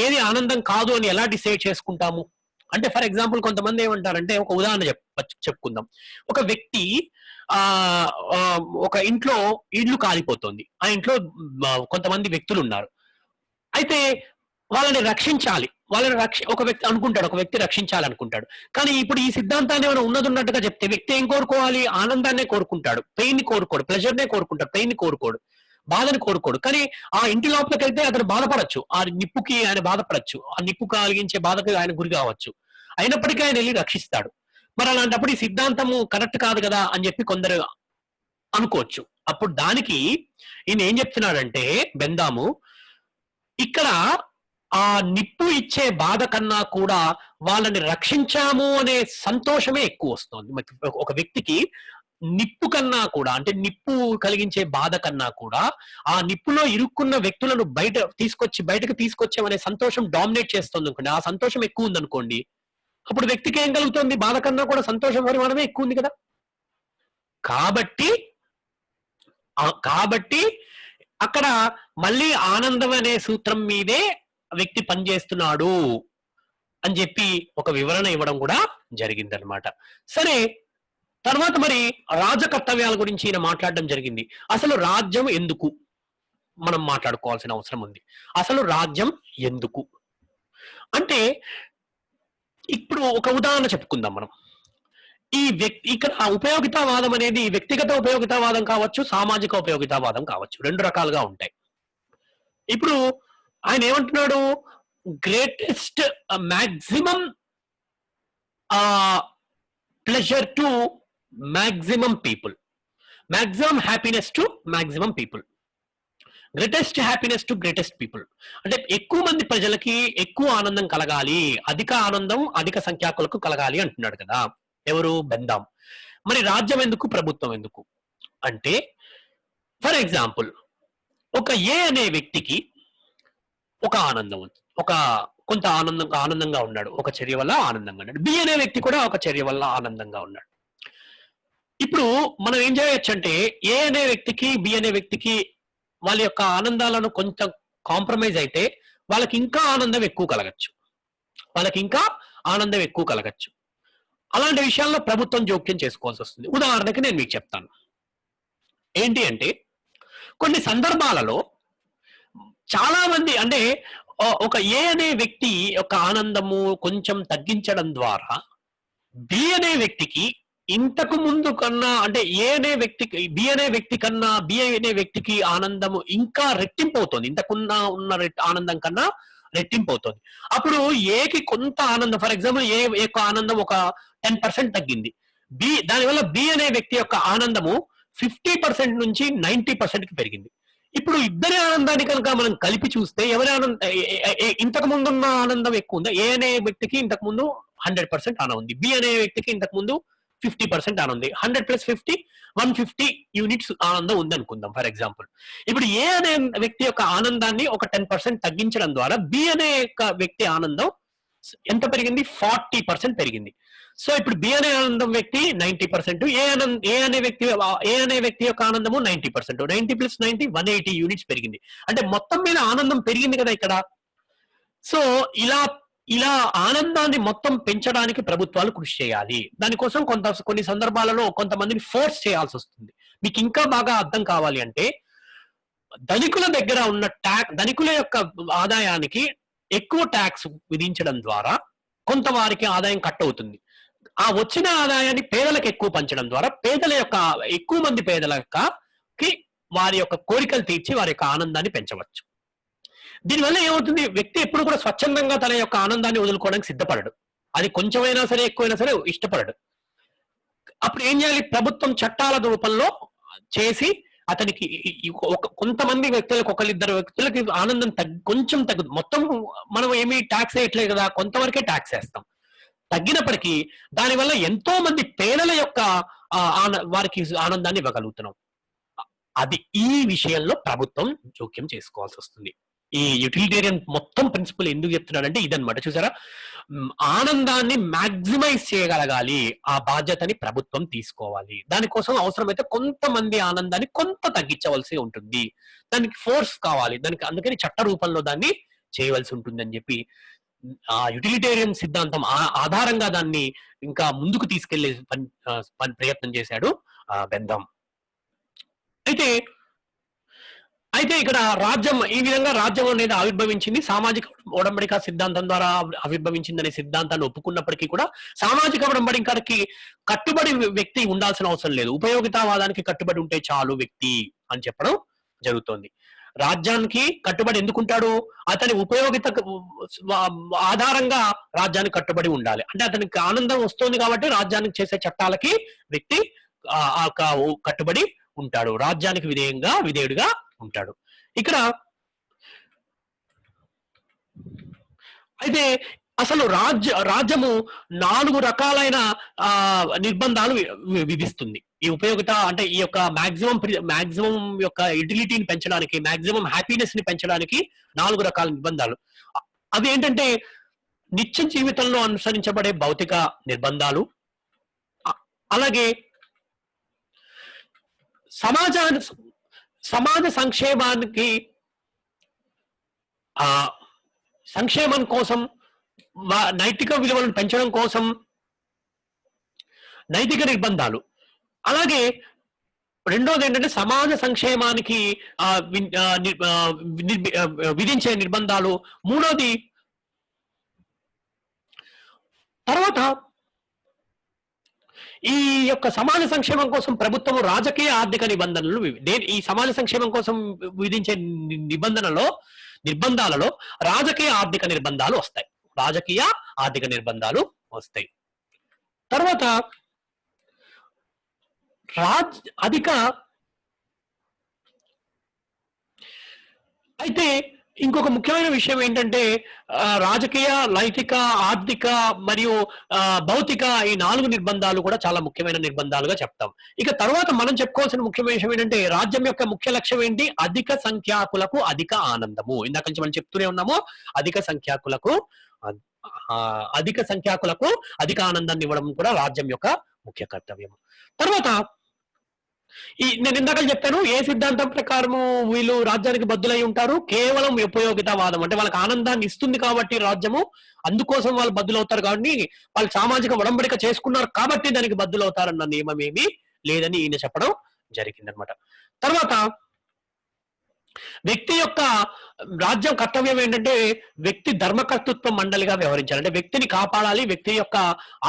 Speaker 1: ఏది ఆనందం కాదు అని ఎలా డిసైడ్ చేసుకుంటాము అంటే ఫర్ ఎగ్జాంపుల్ కొంతమంది ఏమంటారంటే ఒక ఉదాహరణ చెప్పుకుందాం. ఒక వ్యక్తి ఒక ఇంట్లో ఇల్లు కాలిపోతుంది, ఆ ఇంట్లో కొంతమంది వ్యక్తులు ఉన్నారు. అయితే వాళ్ళని రక్షించాలి, ఒక వ్యక్తి అనుకుంటాడు, ఒక వ్యక్తి రక్షించాలనుకుంటాడు. కానీ ఇప్పుడు ఈ సిద్ధాంతాన్ని ఏమైనా ఉన్నట్టుగా చెప్తే వ్యక్తి ఏం కోరుకోవాలి? ఆనందాన్నే కోరుకుంటాడు, పెయిన్ ని కోరుకోడు, ప్లెజర్నే కోరుకుంటాడు, పెయిన్ ని కోరుకోడు, బాధని కోరుకోడు. కానీ ఆ ఇంటి లోపలికి వెళ్తే అతను బాధపడచ్చు, ఆ నిప్పుకి ఆయన బాధపడచ్చు, ఆ నిప్పు కలిగించే బాధకు ఆయన గురి కావచ్చు. అయినప్పటికీ ఆయన వెళ్ళి రక్షిస్తాడు. మరి అలాంటప్పుడు ఈ సిద్ధాంతము కరెక్ట్ కాదు కదా అని చెప్పి కొందరు అనుకోవచ్చు. అప్పుడు దానికి ఈయన ఏం చెప్తున్నాడంటే బెందాము, ఇక్కడ ఆ నిప్పు ఇచ్చే బాధ కన్నా కూడా వాళ్ళని రక్షించాము అనే సంతోషమే ఎక్కువ వస్తుంది. ఒక వ్యక్తికి నిప్పు కన్నా కూడా అంటే నిప్పు కలిగించే బాధ కన్నా కూడా ఆ నిప్పులో ఇరుక్కున్న వ్యక్తులను బయటకు తీసుకొచ్చామనే సంతోషం డామినేట్ చేస్తుంది అనుకోండి, ఆ సంతోషం ఎక్కువ ఉంది అనుకోండి, అప్పుడు వ్యక్తికి ఏం కలుగుతుంది? బాధ కన్నా కూడా సంతోషం పరిమాణమే ఎక్కువ ఉంది కదా. కాబట్టి అక్కడ మళ్ళీ ఆనందం అనే సూత్రం మీదే వ్యక్తి పనిచేస్తున్నాడు అని చెప్పి ఒక వివరణ ఇవ్వడం కూడా జరిగిందనమాట. సరే, తర్వాత మరి రాజకర్తవ్యాల గురించి ఈయన మాట్లాడడం జరిగింది. అసలు రాజ్యం ఎందుకు మనం మాట్లాడుకోవాల్సిన అవసరం ఉంది. అసలు రాజ్యం ఎందుకు అంటే ఇప్పుడు ఒక ఉదాహరణ చెప్పుకుందాం మనం. ఇక్కడ ఉపయోగితావాదం అనేది వ్యక్తిగత ఉపయోగితావాదం కావచ్చు, సామాజిక ఉపయోగితావాదం కావచ్చు, రెండు రకాలుగా ఉంటాయి. ఇప్పుడు ఆయన ఏమంటున్నాడు? Greatest maximum pleasure to maximum people, maximum happiness to maximum people, greatest happiness to greatest people. అంటే ఎక్కువ మంది ప్రజలకి ఎక్కువ ఆనందం కలగాలి, అధిక ఆనందం అధిక సంఖ్యాకులకు కలగాలి అంటున్నాడు కదా ఎవరు? బెందాం. మరి రాజ్యం ఎందుకు, ప్రభుత్వం ఎందుకు అంటే ఫర్ ఎగ్జాంపుల్ ఒక ఏ అనే వ్యక్తికి ఒక ఆనందం ఒక కొంత ఆనందంగా ఉన్నాడు. ఒక చర్య వల్ల ఆనందంగా ఉన్నాడు. బి అనే వ్యక్తి కూడా ఒక చర్య వల్ల ఆనందంగా ఉన్నాడు. ఇప్పుడు మనం ఏం చేయొచ్చంటే ఏ అనే వ్యక్తికి, బి అనే వ్యక్తికి వాళ్ళ యొక్క ఆనందాలను కొంచెం కాంప్రమైజ్ అయితే వాళ్ళకి ఇంకా ఆనందం ఎక్కువ కలగచ్చు. వాళ్ళకి ఇంకా ఆనందం ఎక్కువ కలగచ్చు. అలాంటి విషయాల్లో ప్రభుత్వం జోక్యం చేసుకోవాల్సి వస్తుంది. ఉదాహరణకి నేను మీకు చెప్తాను. ఏంటి అంటే కొన్ని సందర్భాలలో చాలా మంది అంటే ఒక ఏ అనే వ్యక్తి యొక్క ఆనందము కొంచెం తగ్గించడం ద్వారా బి అనే వ్యక్తికి ఇంతకు ముందు కన్నా అంటే ఏ అనే వ్యక్తికి బి అనే వ్యక్తి కన్నా బి అనే వ్యక్తికి ఆనందము ఇంకా రెట్టింపు అవుతుంది. ఇంతకున్న ఉన్న ఆనందం కన్నా రెట్టింపు అవుతుంది. అప్పుడు ఏకి కొంత ఆనందం ఫర్ ఎగ్జాంపుల్ ఏ యొక్క ఆనందం ఒక 10% తగ్గింది. దానివల్ల బి అనే వ్యక్తి యొక్క ఆనందము 50% నుంచి 90%కి పెరిగింది. ఇప్పుడు ఇద్దరి ఆనందాన్ని కనుక మనం కలిపి చూస్తే ఎవరి ఆనందం ఇంతకు ముందున్న ఆనందం ఎక్కువ ఉందా? ఏ అనే వ్యక్తికి ఇంతకు ముందు 100% ఆనందం ఉంది. బి అనే వ్యక్తికి ఇంతకు ముందు 50% ఆనందం ఉంది. 100 ప్లస్ 50 150 యూనిట్స్ ఆనందం ఉంది అనుకుందాం ఫర్ ఎగ్జాంపుల్. ఇప్పుడు ఏ అనే వ్యక్తి యొక్క ఆనందాన్ని ఒక 10% తగ్గించడం ద్వారా బి అనే యొక్క వ్యక్తి ఆనందం ఎంత పెరిగింది? 40% పెరిగింది. సో ఇప్పుడు బి అనే ఆనందం వ్యక్తి 90%, ఏ అనే వ్యక్తి యొక్క ఆనందము 90%. 90 ప్లస్ 90 180 యూనిట్స్ పెరిగింది. అంటే మొత్తం మీద ఆనందం పెరిగింది కదా ఇక్కడ. సో ఇలా ఇలా ఆనందాన్ని మొత్తం పెంచడానికి ప్రభుత్వాలు కృషి చేయాలి. దానికోసం కొన్ని సందర్భాలలో కొంతమందిని ఫోర్స్ చేయాల్సి వస్తుంది. మీకు ఇంకా బాగా అర్థం కావాలి అంటే ధనికుల దగ్గర ఉన్న ధనికుల యొక్క ఆదాయానికి ఎక్కువ ట్యాక్స్ విధించడం ద్వారా కొంత వారికి ఆదాయం కట్ అవుతుంది. ఆ వచ్చిన ఆదాయాన్ని పేదలకు ఎక్కువ పంచడం ద్వారా ఎక్కువ మంది పేదలకి వారి యొక్క కోరికలు తీర్చి వారి యొక్క ఆనందాన్ని పెంచవచ్చు. దీనివల్ల ఏమవుతుంది? వ్యక్తి ఎప్పుడు కూడా స్వచ్ఛందంగా తన యొక్క ఆనందాన్ని వదులుకోవడానికి సిద్ధపడడు. అది కొంచెమైనా సరే ఎక్కువైనా సరే ఇష్టపడడు. అప్పుడు ఏం చేయాలి? ప్రభుత్వం చట్టాల రూపంలో చేసి అతనికి కొంతమంది వ్యక్తులకు ఒకరిద్దరు వ్యక్తులకి ఆనందం కొంచెం తగ్గుతుంది. మొత్తం మనం ఏమి ట్యాక్స్ వేయట్లేదు కదా, కొంతవరకే ట్యాక్స్ వేస్తాం. తగ్గినప్పటికీ దానివల్ల ఎంతో మంది పేదల యొక్క వారికి ఆనందాన్ని ఇవ్వగలుగుతున్నాం. అది ఈ విషయంలో ప్రభుత్వం జోక్యం చేసుకోవాల్సి వస్తుంది. ఈ యుటిలిటేరియన్ మొత్తం ప్రిన్సిపల్ ఎందుకు చెప్తున్నాడంటే ఇదనమాట. చూసారా, ఆనందాన్ని మాక్సిమైజ్ చేయగలగాలి. ఆ బాధ్యతని ప్రభుత్వం తీసుకోవాలి. దానికోసం అవసరమైతే కొంతమంది ఆనందాన్ని కొంత తగ్గించవలసి ఉంటుంది. దానికి ఫోర్స్ కావాలి. అందుకని చట్ట రూపంలో దాన్ని చేయవలసి ఉంటుందని చెప్పి ఆ యుటిలిటేరియన్ సిద్ధాంతం ఆధారంగా దాన్ని ఇంకా ముందుకు తీసుకెళ్లే ప్రయత్నం చేశాడు బెంథమ్. అయితే ఇక్కడ ఈ విధంగా రాజ్యం అనేది ఆవిర్భవించింది. సామాజిక ఒడంబడిక సిద్ధాంతం ద్వారా ఆవిర్భవించిందనే సిద్ధాంతాన్ని ఒప్పుకున్నప్పటికీ కూడా సామాజిక ఒడంబడికకి కట్టుబడి వ్యక్తి ఉండాల్సిన అవసరం లేదు. ఉపయోగితావాదానికి కట్టుబడి ఉంటే చాలు వ్యక్తి అని చెప్పడం జరుగుతోంది. రాజ్యానికి కట్టుబడి ఎందుకుంటాడు? అతని ఉపయోగిత ఆధారంగా రాజ్యానికి కట్టుబడి ఉండాలి. అంటే అతనికి ఆనందం వస్తుంది కాబట్టి రాజ్యానికి చేసే చట్టాలకి వ్యక్తి కట్టుబడి ఉంటాడు. రాజ్యానికి విధేయుడిగా ఉంటాడు. ఇక్కడ అయితే అసలు రాజ్యము 4 రకాలైన నిర్బంధాలు విధిస్తుంది. ఈ ఉపయోగిత అంటే ఈ యొక్క మాక్సిమం యొక్క యుటిలిటీని పెంచడానికి, మాక్సిమం హ్యాపీనెస్ ని పెంచడానికి 4 రకాల నిర్బంధాలు. అవి ఏంటంటే నిత్య జీవితంలో అనుసరించబడే భౌతిక నిర్బంధాలు, అలాగే సమాజ సంక్షేమానికి సంక్షేమం కోసం నైతిక విలువలను పెంచడం కోసం నైతిక నిర్బంధాలు. అలాగే రెండోది ఏంటంటే సమాజ సంక్షేమానికి విధించే నిర్బంధాలు. మూడోది తర్వాత ఈ యొక్క సమాజ సంక్షేమం కోసం ప్రభుత్వం రాజకీయ ఆర్థిక నిబంధనలు ఈ సమాజ సంక్షేమం కోసం విధించే నిర్బంధాలలో రాజకీయ ఆర్థిక నిర్బంధాలు వస్తాయి. తర్వాత అయితే ఇంకొక ముఖ్యమైన విషయం ఏంటంటే రాజకీయ, నైతిక, ఆర్థిక మరియు భౌతిక ఈ 4 నిర్బంధాలు కూడా చాలా ముఖ్యమైన నిర్బంధాలుగా చెప్తాం. ఇక తర్వాత మనం చెప్పుకోవాల్సిన ముఖ్యమైన విషయం ఏంటంటే రాజ్యం యొక్క ముఖ్య లక్ష్యం ఏంటి? అధిక సంఖ్యాకులకు అధిక ఆనందము. ఇందాక నుంచి మనం చెప్తూనే ఉన్నాము. అధిక సంఖ్యాకులకు అద్ అధిక సంఖ్యాకులకు అధిక ఆనందాన్ని ఇవ్వడం కూడా రాజ్యం యొక్క ముఖ్య కర్తవ్యం. తర్వాత నేను ఇందాక చెప్పాను ఏ సిద్ధాంతం ప్రకారము వీళ్ళు రాజ్యానికి బద్దులై ఉంటారు కేవలం ఉపయోగితావాదం అంటే వాళ్ళకి ఆనందాన్ని ఇస్తుంది కాబట్టి రాజ్యము అందుకోసం వాళ్ళు బద్దులవుతారు కాబట్టి వాళ్ళు సామాజిక ఒడంబడిక చేసుకున్నారు కాబట్టి దానికి బద్దులవుతారన్న నియమం ఏమీ లేదని ఈయన చెప్పడం జరిగిందనమాట. తర్వాత వ్యక్తి యొక్క రాజ్యం కర్తవ్యం ఏంటంటే వ్యక్తి ధర్మకర్తృత్వ మండలిగా వ్యవహరించాలి. అంటే వ్యక్తిని కాపాడాలి, వ్యక్తి యొక్క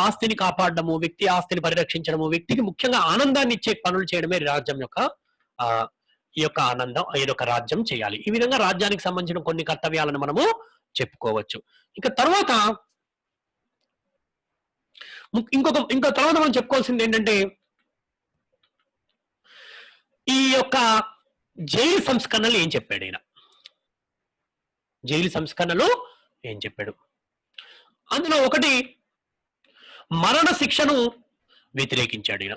Speaker 1: ఆస్తిని కాపాడడము, వ్యక్తి ఆస్తిని పరిరక్షించడము, వ్యక్తికి ముఖ్యంగా ఆనందాన్ని ఇచ్చే పనులు చేయడమే రాజ్యం యొక్క ఈ యొక్క ఆనందం ఈ యొక్క రాజ్యం చేయాలి. ఈ విధంగా రాజ్యానికి సంబంధించిన కొన్ని కర్తవ్యాలను మనము చెప్పుకోవచ్చు. ఇక తర్వాత ఇంకో తర్వాత మనం చెప్పుకోవాల్సింది ఏంటంటే ఈ యొక్క జైలు సంస్కరణలు ఏం చెప్పాడు ఈయన? జైలు సంస్కరణలు ఏం చెప్పాడు? అందులో ఒకటి మరణ శిక్షను వ్యతిరేకించాడు ఈయన.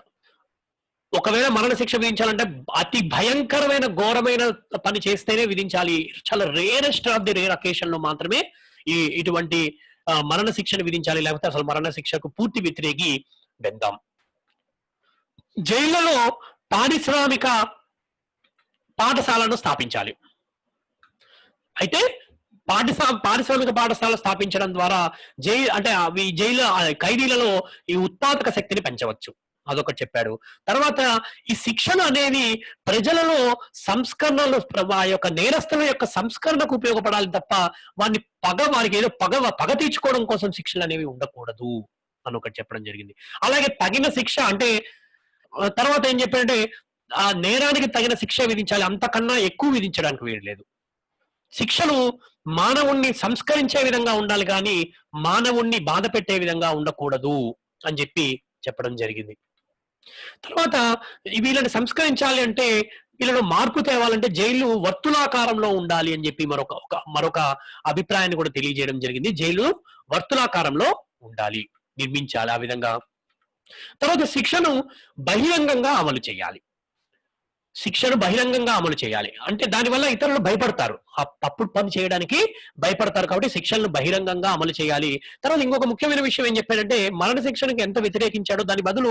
Speaker 1: ఒకవేళ మరణ శిక్ష విధించాలంటే అతి భయంకరమైన ఘోరమైన పని చేస్తేనే విధించాలి. చాలా rarest of the rare occasion లో మాత్రమే ఇటువంటి మరణ శిక్షను విధించాలి. లేకపోతే అసలు మరణ శిక్షకు పూర్తి వ్యతిరేకి వెళ్దాం. జైళ్లలో పారిశ్రామిక పాఠశాలను స్థాపించాలి. అయితే పారిశ్రామిక పాఠశాల స్థాపించడం ద్వారా జైలు ఖైదీలలో ఈ ఉత్పాదక శక్తిని పెంచవచ్చు. అదొకటి చెప్పాడు. తర్వాత ఈ శిక్షణ అనేది ప్రజలలో సంస్కరణలు ఆ యొక్క నేరస్తుల యొక్క సంస్కరణకు ఉపయోగపడాలి తప్ప వారికి ఏదో పగ తీర్చుకోవడం కోసం శిక్షలు అనేవి ఉండకూడదు అని ఒకటి చెప్పడం జరిగింది. అలాగే తగిన శిక్ష అంటే తర్వాత ఏం చెప్పాడంటే ఆ నేరానికి తగిన శిక్ష విధించాలి, అంతకన్నా ఎక్కువ విధించడానికి వీల్లేదు. శిక్షలు మానవుణ్ణి సంస్కరించే విధంగా ఉండాలి కానీ మానవుణ్ణి బాధ పెట్టే విధంగా ఉండకూడదు అని చెప్పడం జరిగింది. తర్వాత వీళ్ళని సంస్కరించాలి అంటే వీళ్ళను మార్పు తేవాలంటే జైలు వర్తులాకారంలో ఉండాలి అని చెప్పి మరొక అభిప్రాయాన్ని కూడా తెలియజేయడం జరిగింది. జైలు వర్తులాకారంలో ఉండాలి, నిర్మించాలి ఆ విధంగా. తర్వాత శిక్షను బహిరంగంగా అమలు చేయాలి. శిక్షను బహిరంగంగా అమలు చేయాలి అంటే దానివల్ల ఇతరులు భయపడతారు, ఆ తప్పుడు పని చేయడానికి భయపడతారు కాబట్టి శిక్షలను బహిరంగంగా అమలు చేయాలి. తర్వాత ఇంకొక ముఖ్యమైన విషయం ఏం చెప్పాడంటే మరణ శిక్షణకి ఎంత వ్యతిరేకించాడో దాని బదులు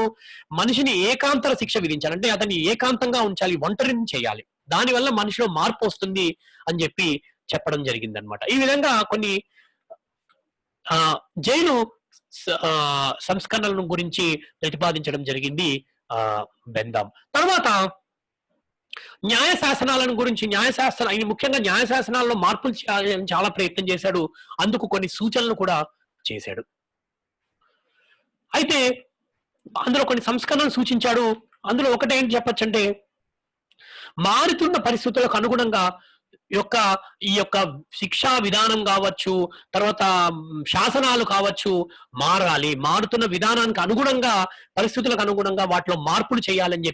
Speaker 1: మనిషిని ఏకాంతర శిక్ష విధించాలి. అంటే అతన్ని ఏకాంతంగా ఉంచాలి, ఒంటరిని చేయాలి. దానివల్ల మనిషిలో మార్పు వస్తుంది అని చెప్పడం జరిగిందనమాట. ఈ విధంగా కొన్ని జైలు సంస్కరణల గురించి ప్రతిపాదించడం జరిగింది బెందాం. తర్వాత న్యాయ శాసనాలను గురించి ఆయన ముఖ్యంగా న్యాయ శాసనాల్లో మార్పులు చేయాలని చాలా ప్రయత్నం చేశాడు. అందుకు కొన్ని సూచనలు కూడా చేశాడు. అయితే అందులో కొన్ని సంస్కరణలు సూచించాడు. అందులో ఒకటి ఏంటి చెప్పొచ్చంటే మారుతున్న పరిస్థితులకు అనుగుణంగా ఈ యొక్క శిక్షా విధానం కావచ్చు, తర్వాత శాసనాలు కావచ్చు మారాలి. మారుతున్న విధానానికి అనుగుణంగా పరిస్థితులకు అనుగుణంగా వాటిలో మార్పులు చేయాలని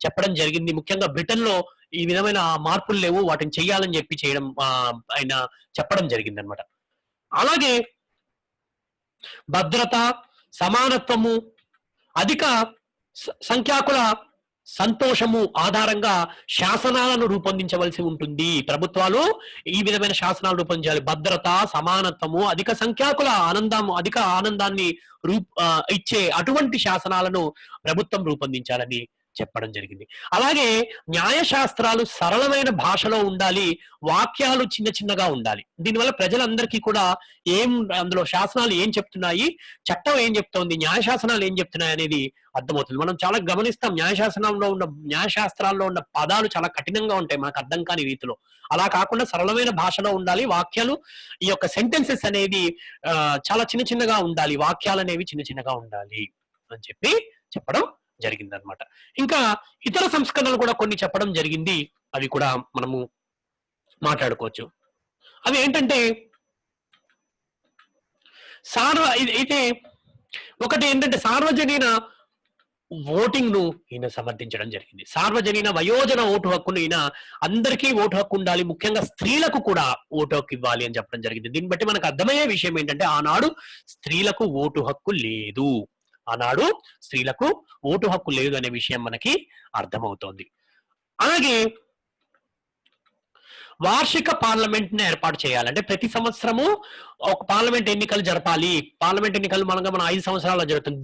Speaker 1: చెప్పడం జరిగింది. ముఖ్యంగా బ్రిటన్ లో ఈ విధమైన మార్పులు లేవు, వాటిని చేయాలని చేయడం ఆయన చెప్పడం జరిగింది అనమాట. అలాగే భద్రత, సమానత్వము, అధిక సంఖ్యాకుల సంతోషము ఆధారంగా శాసనాలను రూపొందించవలసి ఉంటుంది. ప్రభుత్వాలు ఈ విధమైన శాసనాలు రూపొందించాలి. భద్రత, సమానత్వము, అధిక సంఖ్యాకుల అధిక ఆనందాన్ని ఇచ్చే అటువంటి శాసనాలను ప్రభుత్వం రూపొందించాలని చెప్పడం జరిగింది. అలాగే న్యాయశాస్త్రాలు సరళమైన భాషలో ఉండాలి, వాక్యాలు చిన్న చిన్నగా ఉండాలి. దీనివల్ల ప్రజలందరికీ కూడా అందులో శాసనాలు ఏం చెప్తున్నాయి, చట్టం ఏం చెప్తోంది, న్యాయశాసనాలు ఏం చెప్తున్నాయి అనేది అర్థమవుతుంది. మనం చాలా గమనిస్తాం న్యాయశాస్త్రాల్లో ఉన్న పదాలు చాలా కఠినంగా ఉంటాయి మనకు అర్థం కాని రీతిలో. అలా కాకుండా సరళమైన భాషలో ఉండాలి, వాక్యాలు ఈ యొక్క సెంటెన్సెస్ అనేది చాలా చిన్న చిన్నగా ఉండాలి, వాక్యాలు అనేవి చిన్న చిన్నగా ఉండాలి అని చెప్పడం జరిగిందనమాట. ఇంకా ఇతర సంస్కరణలు కూడా కొన్ని చెప్పడం జరిగింది, అవి కూడా మనము మాట్లాడుకోవచ్చు. అవి ఏంటంటే ఒకటి ఏంటంటే సార్వజనీన ఓటింగ్ ను ఈయన సమర్థించడం జరిగింది. సార్వజనీన వయోజన ఓటు హక్కును ఈయన అందరికీ ఓటు హక్కు ఉండాలి, ముఖ్యంగా స్త్రీలకు కూడా ఓటు హక్కు ఇవ్వాలి అని చెప్పడం జరిగింది. దీన్ని బట్టి మనకు అర్థమయ్యే విషయం ఏంటంటే ఆనాడు స్త్రీలకు ఓటు హక్కు లేదు, ఆనాడు స్త్రీలకు ఓటు హక్కు లేదు అనే విషయం మనకి అర్థమవుతోంది. అలాగే వార్షిక పార్లమెంట్ ని ఏర్పాటు చేయాలంటే ప్రతి సంవత్సరము ఒక పార్లమెంట్ ఎన్నికలు జరపాలి. పార్లమెంట్ ఎన్నికలు మనం 5 సంవత్సరాల్లో జరుగుతుంది.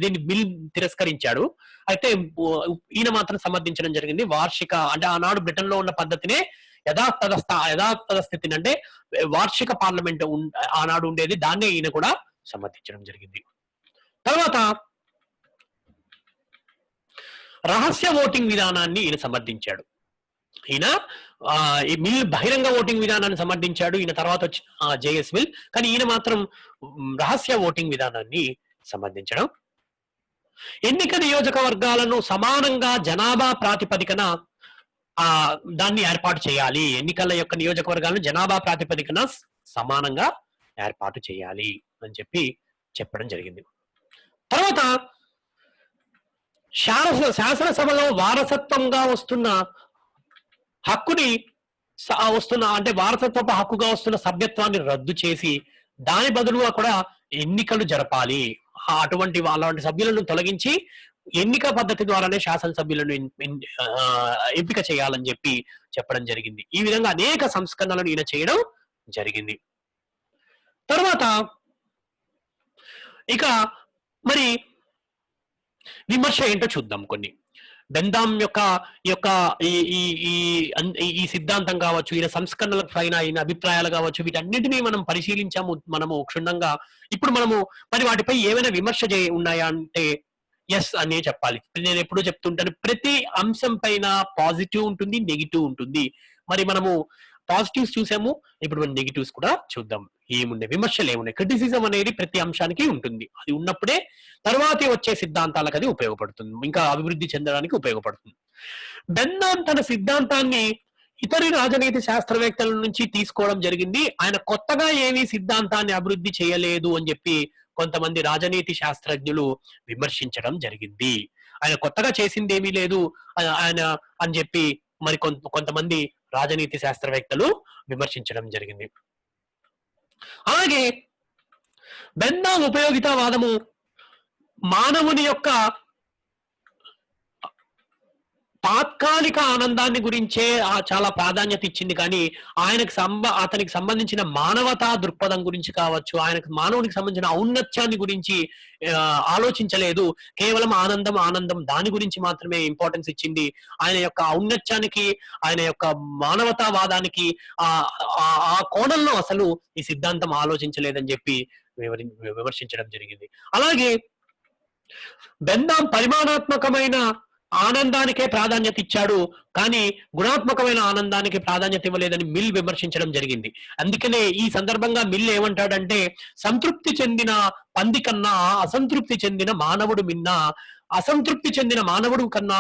Speaker 1: దీన్ని బిల్ తిరస్కరించాడు. అయితే ఈయన మాత్రం సమర్థించడం జరిగింది. వార్షిక అంటే ఆనాడు బ్రిటన్ లో ఉన్న పద్ధతినే యథాతథ స్థితిని అంటే వార్షిక పార్లమెంట్ ఆనాడు ఉండేది, దాన్నే ఈయన కూడా సమర్థించడం జరిగింది. తర్వాత రహస్య ఓటింగ్ విధానాన్ని ఈయన సమర్థించాడు. ఈయన ఈ మిల్ బహిరంగ ఓటింగ్ విధానాన్ని సమర్థించాడు. ఈయన తర్వాత వచ్చిన జేఎస్ మిల్, కానీ ఈయన మాత్రం రహస్య ఓటింగ్ విధానాన్ని సమర్థించడం. ఎన్నిక నియోజకవర్గాలను సమానంగా జనాభా ప్రాతిపదికన దాన్ని ఏర్పాటు చేయాలి. ఎన్నికల యొక్క నియోజకవర్గాలను జనాభా ప్రాతిపదికన సమానంగా ఏర్పాటు చేయాలి అని చెప్పడం జరిగింది. తర్వాత శాసనసభలో వారసత్వంగా వస్తున్న హక్కుని అంటే వారసత్వపు హక్కుగా వస్తున్న సభ్యత్వాన్ని రద్దు చేసి దాని బదులుగా కూడా ఎన్నికలు జరపాలి. అలాంటి సభ్యులను తొలగించి ఎన్నిక పద్ధతి ద్వారానే శాసనసభ్యులను ఎంపిక చేయాలని చెప్పడం జరిగింది. ఈ విధంగా అనేక సంస్కరణలను ఈయన చేయడం జరిగింది. తర్వాత ఇక మరి విమర్శ ఏంటో చూద్దాం. కొన్ని బెందాం యొక్క ఈ సిద్ధాంతం కావచ్చు, ఈయన సంస్కరణలకు పైన ఈయన అభిప్రాయాలు కావచ్చు, వీటన్నిటినీ మనం పరిశీలించాము మనము క్షుణ్ణంగా. ఇప్పుడు మనము మరి వాటిపై ఏమైనా విమర్శ ఉన్నాయా అంటే ఎస్ అనే చెప్పాలి. నేను ఎప్పుడూ చెప్తుంటాను, ప్రతి అంశం పైన పాజిటివ్ ఉంటుంది, నెగిటివ్ ఉంటుంది. మరి మనము పాజిటివ్స్ చూసాము, ఇప్పుడు మనం నెగిటివ్స్ కూడా చూద్దాం. ఏమున్నాయి, విమర్శలు ఏమున్నాయి. క్రిటిసిజం అనేది ప్రతి అంశానికి ఉంటుంది. అది ఉన్నప్పుడే తర్వాతే వచ్చే సిద్ధాంతాలకు అది ఉపయోగపడుతుంది, ఇంకా అభివృద్ధి చెందడానికి ఉపయోగపడుతుంది. బెందాం తన సిద్ధాంతాన్ని ఇతర రాజనీతి శాస్త్రవేత్తల నుంచి తీసుకోవడం జరిగింది. ఆయన కొత్తగా ఏమీ సిద్ధాంతాన్ని అభివృద్ధి చేయలేదు అని కొంతమంది రాజనీతి శాస్త్రజ్ఞులు విమర్శించడం జరిగింది. ఆయన కొత్తగా చేసింది ఏమీ లేదు ఆయన అని మరి కొంతమంది రాజనీతి శాస్త్రవేత్తలు విమర్శించడం జరిగింది. అలాగే బెందాం ఉపయోగితావాదము మానవుని యొక్క తాత్కాలిక ఆనందాన్ని గురించే చాలా ప్రాధాన్యత ఇచ్చింది, కానీ అతనికి సంబంధించిన మానవతా దృక్పథం గురించి కావచ్చు, మానవునికి సంబంధించిన ఔన్నత్యాన్ని గురించి ఆలోచించలేదు. కేవలం ఆనందం దాని గురించి మాత్రమే ఇంపార్టెన్స్ ఇచ్చింది. ఆయన యొక్క ఔన్నత్యానికి, ఆయన యొక్క మానవతావాదానికి ఆ కోణంలో అసలు ఈ సిద్ధాంతం ఆలోచించలేదని విమర్శించడం జరిగింది. అలాగే బెందాం పరిమాణాత్మకమైన ఆనందానికే ప్రాధాన్యత ఇచ్చాడు, కానీ గుణాత్మకమైన ఆనందానికి ప్రాధాన్యత ఇవ్వలేదని మిల్ విమర్శించడం జరిగింది. అందుకనే ఈ సందర్భంగా మిల్ ఏమంటాడంటే, సంతృప్తి చెందిన పంది కన్నా అసంతృప్తి చెందిన మానవుడు మిన్నా, అసంతృప్తి చెందిన మానవుడు కన్నా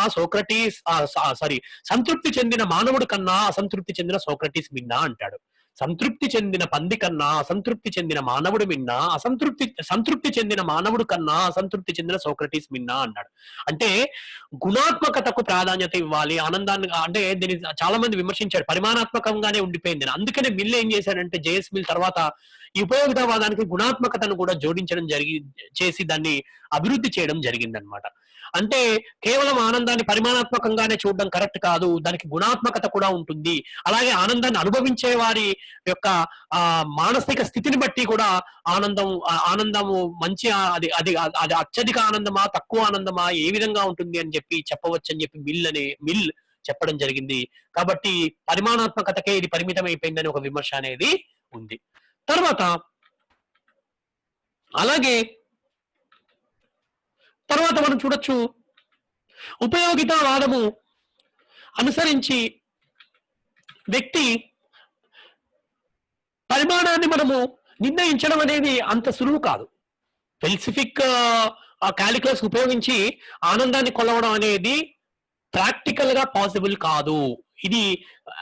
Speaker 1: సంతృప్తి చెందిన మానవుడు కన్నా అసంతృప్తి చెందిన సోక్రటీస్ మిన్నా అంటాడు. సంతృప్తి చెందిన పంది కన్నా అసంతృప్తి చెందిన మానవుడు మిన్నా, సంతృప్తి చెందిన మానవుడు కన్నా అసంతృప్తి చెందిన సోక్రటీస్ మిన్నా అన్నాడు. అంటే గుణాత్మకతకు ప్రాధాన్యత ఇవ్వాలి, ఆనందాన్ని. అంటే దీన్ని చాలా మంది విమర్శించాడు, పరిమాణాత్మకంగానే ఉండిపోయింది. అందుకనే మిల్ ఏం చేశాడంటే, జేఎస్ మిల్ తర్వాత ఈ ఉపయోగితావాదానికి గుణాత్మకతను కూడా జోడించడం చేసి దాన్ని అభివృద్ధి చేయడం జరిగిందనమాట. అంటే కేవలం ఆనందాన్ని పరిమాణాత్మకంగానే చూడడం కరెక్ట్ కాదు, దానికి గుణాత్మకత కూడా ఉంటుంది. అలాగే ఆనందాన్ని అనుభవించే వారి యొక్క మానసిక స్థితిని బట్టి కూడా ఆనందము మంచి అది అది అది అత్యధిక ఆనందమా తక్కువ ఆనందమా ఏ విధంగా ఉంటుంది అని చెప్పవచ్చు అని మిల్ చెప్పడం జరిగింది. కాబట్టి పరిమాణాత్మకతకే ఇది పరిమితం అయిపోయిందని ఒక విమర్శ అనేది ఉంది. తర్వాత మనం చూడొచ్చు, ఉపయోగితావాదము అనుసరించి వ్యక్తి పరిమాణాన్ని మనము నిర్ణయించడం అనేది అంత సులువు కాదు. ఫిలాసఫిక్ క్యాలిక్యులస్ ఉపయోగించి ఆనందాన్ని కొలవడం అనేది ప్రాక్టికల్ గా పాసిబుల్ కాదు. ఇది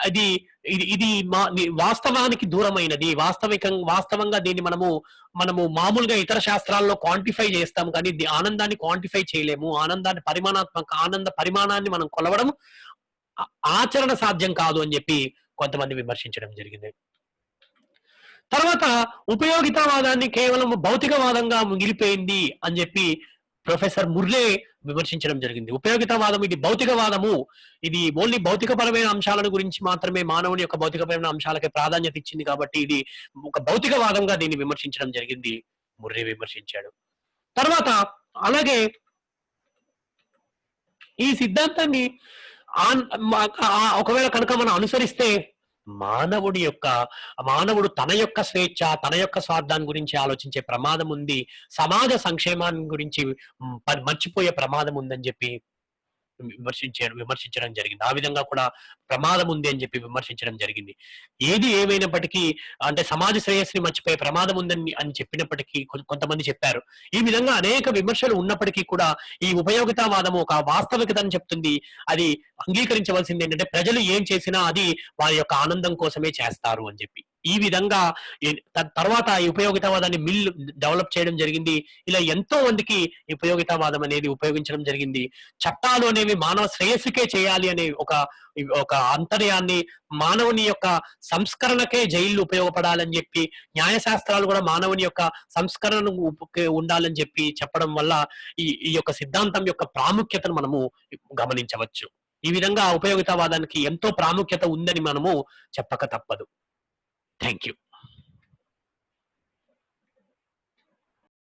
Speaker 1: అది ఇది వాస్తవానికి దూరమైనది. వాస్తవంగా దీన్ని మనము మామూలుగా ఇతర శాస్త్రాల్లో క్వాంటిఫై చేస్తాం కానీ ఆనందాన్ని క్వాంటిఫై చేయలేము. ఆనంద పరిమాణాన్ని మనం కొలవడం ఆచరణ సాధ్యం కాదు అని చెప్పి కొంతమంది విమర్శించడం జరిగింది. తర్వాత ఉపయోగితావాదాన్ని కేవలం భౌతికవాదంగా మిగిలిపోయింది అని చెప్పి ప్రొఫెసర్ ముర్లే విమర్శించడం జరిగింది. ఉపయోగితావాదం ఇది భౌతికవాదము, ఇది ఓన్లీ భౌతికపరమైన అంశాలను గురించి మాత్రమే, మానవుని యొక్క భౌతికపరమైన అంశాలకే ప్రాధాన్యత ఇచ్చింది కాబట్టి ఇది ఒక భౌతికవాదంగా దీన్ని విమర్శించడం జరిగింది. ముర్రే విమర్శించాడు. తర్వాత అలాగే ఈ సిద్ధాంతాన్ని ఒకవేళ కనుక మనం అనుసరిస్తే మానవుడు తన యొక్క స్వేచ్ఛ, తన యొక్క స్వార్థాన్ని గురించి ఆలోచించే ప్రమాదం ఉంది. సమాజ సంక్షేమాన్ని గురించి మర్చిపోయే ప్రమాదం ఉందని చెప్పి విమర్శించడం జరిగింది. ఆ విధంగా కూడా ప్రమాదం ఉంది అని చెప్పి విమర్శించడం జరిగింది. ఏది ఏమైనప్పటికీ అంటే సమాజ శ్రేయస్సుని మర్చిపోయే ప్రమాదం ఉందని చెప్పినప్పటికీ కొంతమంది చెప్పారు. ఈ విధంగా అనేక విమర్శలు ఉన్నప్పటికీ కూడా ఈ ఉపయోగితావాదము ఒక వాస్తవికతను చెప్తుంది. అది అంగీకరించవలసింది ఏంటంటే ప్రజలు ఏం చేసినా అది వారి యొక్క ఆనందం కోసమే చేస్తారు అని చెప్పి. ఈ విధంగా తర్వాత ఈ ఉపయోగితావాదాన్ని డెవలప్ చేయడం జరిగింది. ఇలా ఎంతో మందికి ఉపయోగితావాదం అనేది ఉపయోగించడం జరిగింది. చట్టాలు అనేవి మానవ శ్రేయస్సుకే చేయాలి అనే ఒక అంతర్యాన్ని, మానవుని యొక్క సంస్కరణకే జైళ్లు ఉపయోగపడాలని చెప్పి, న్యాయశాస్త్రాలు కూడా మానవుని యొక్క సంస్కరణను ఉండాలని చెప్పి చెప్పడం వల్ల ఈ యొక్క సిద్ధాంతం యొక్క ప్రాముఖ్యతను మనము గమనించవచ్చు. ఈ విధంగా ఉపయోగితావాదానికి ఎంతో ప్రాముఖ్యత ఉందని మనము చెప్పక తప్పదు. Thank you.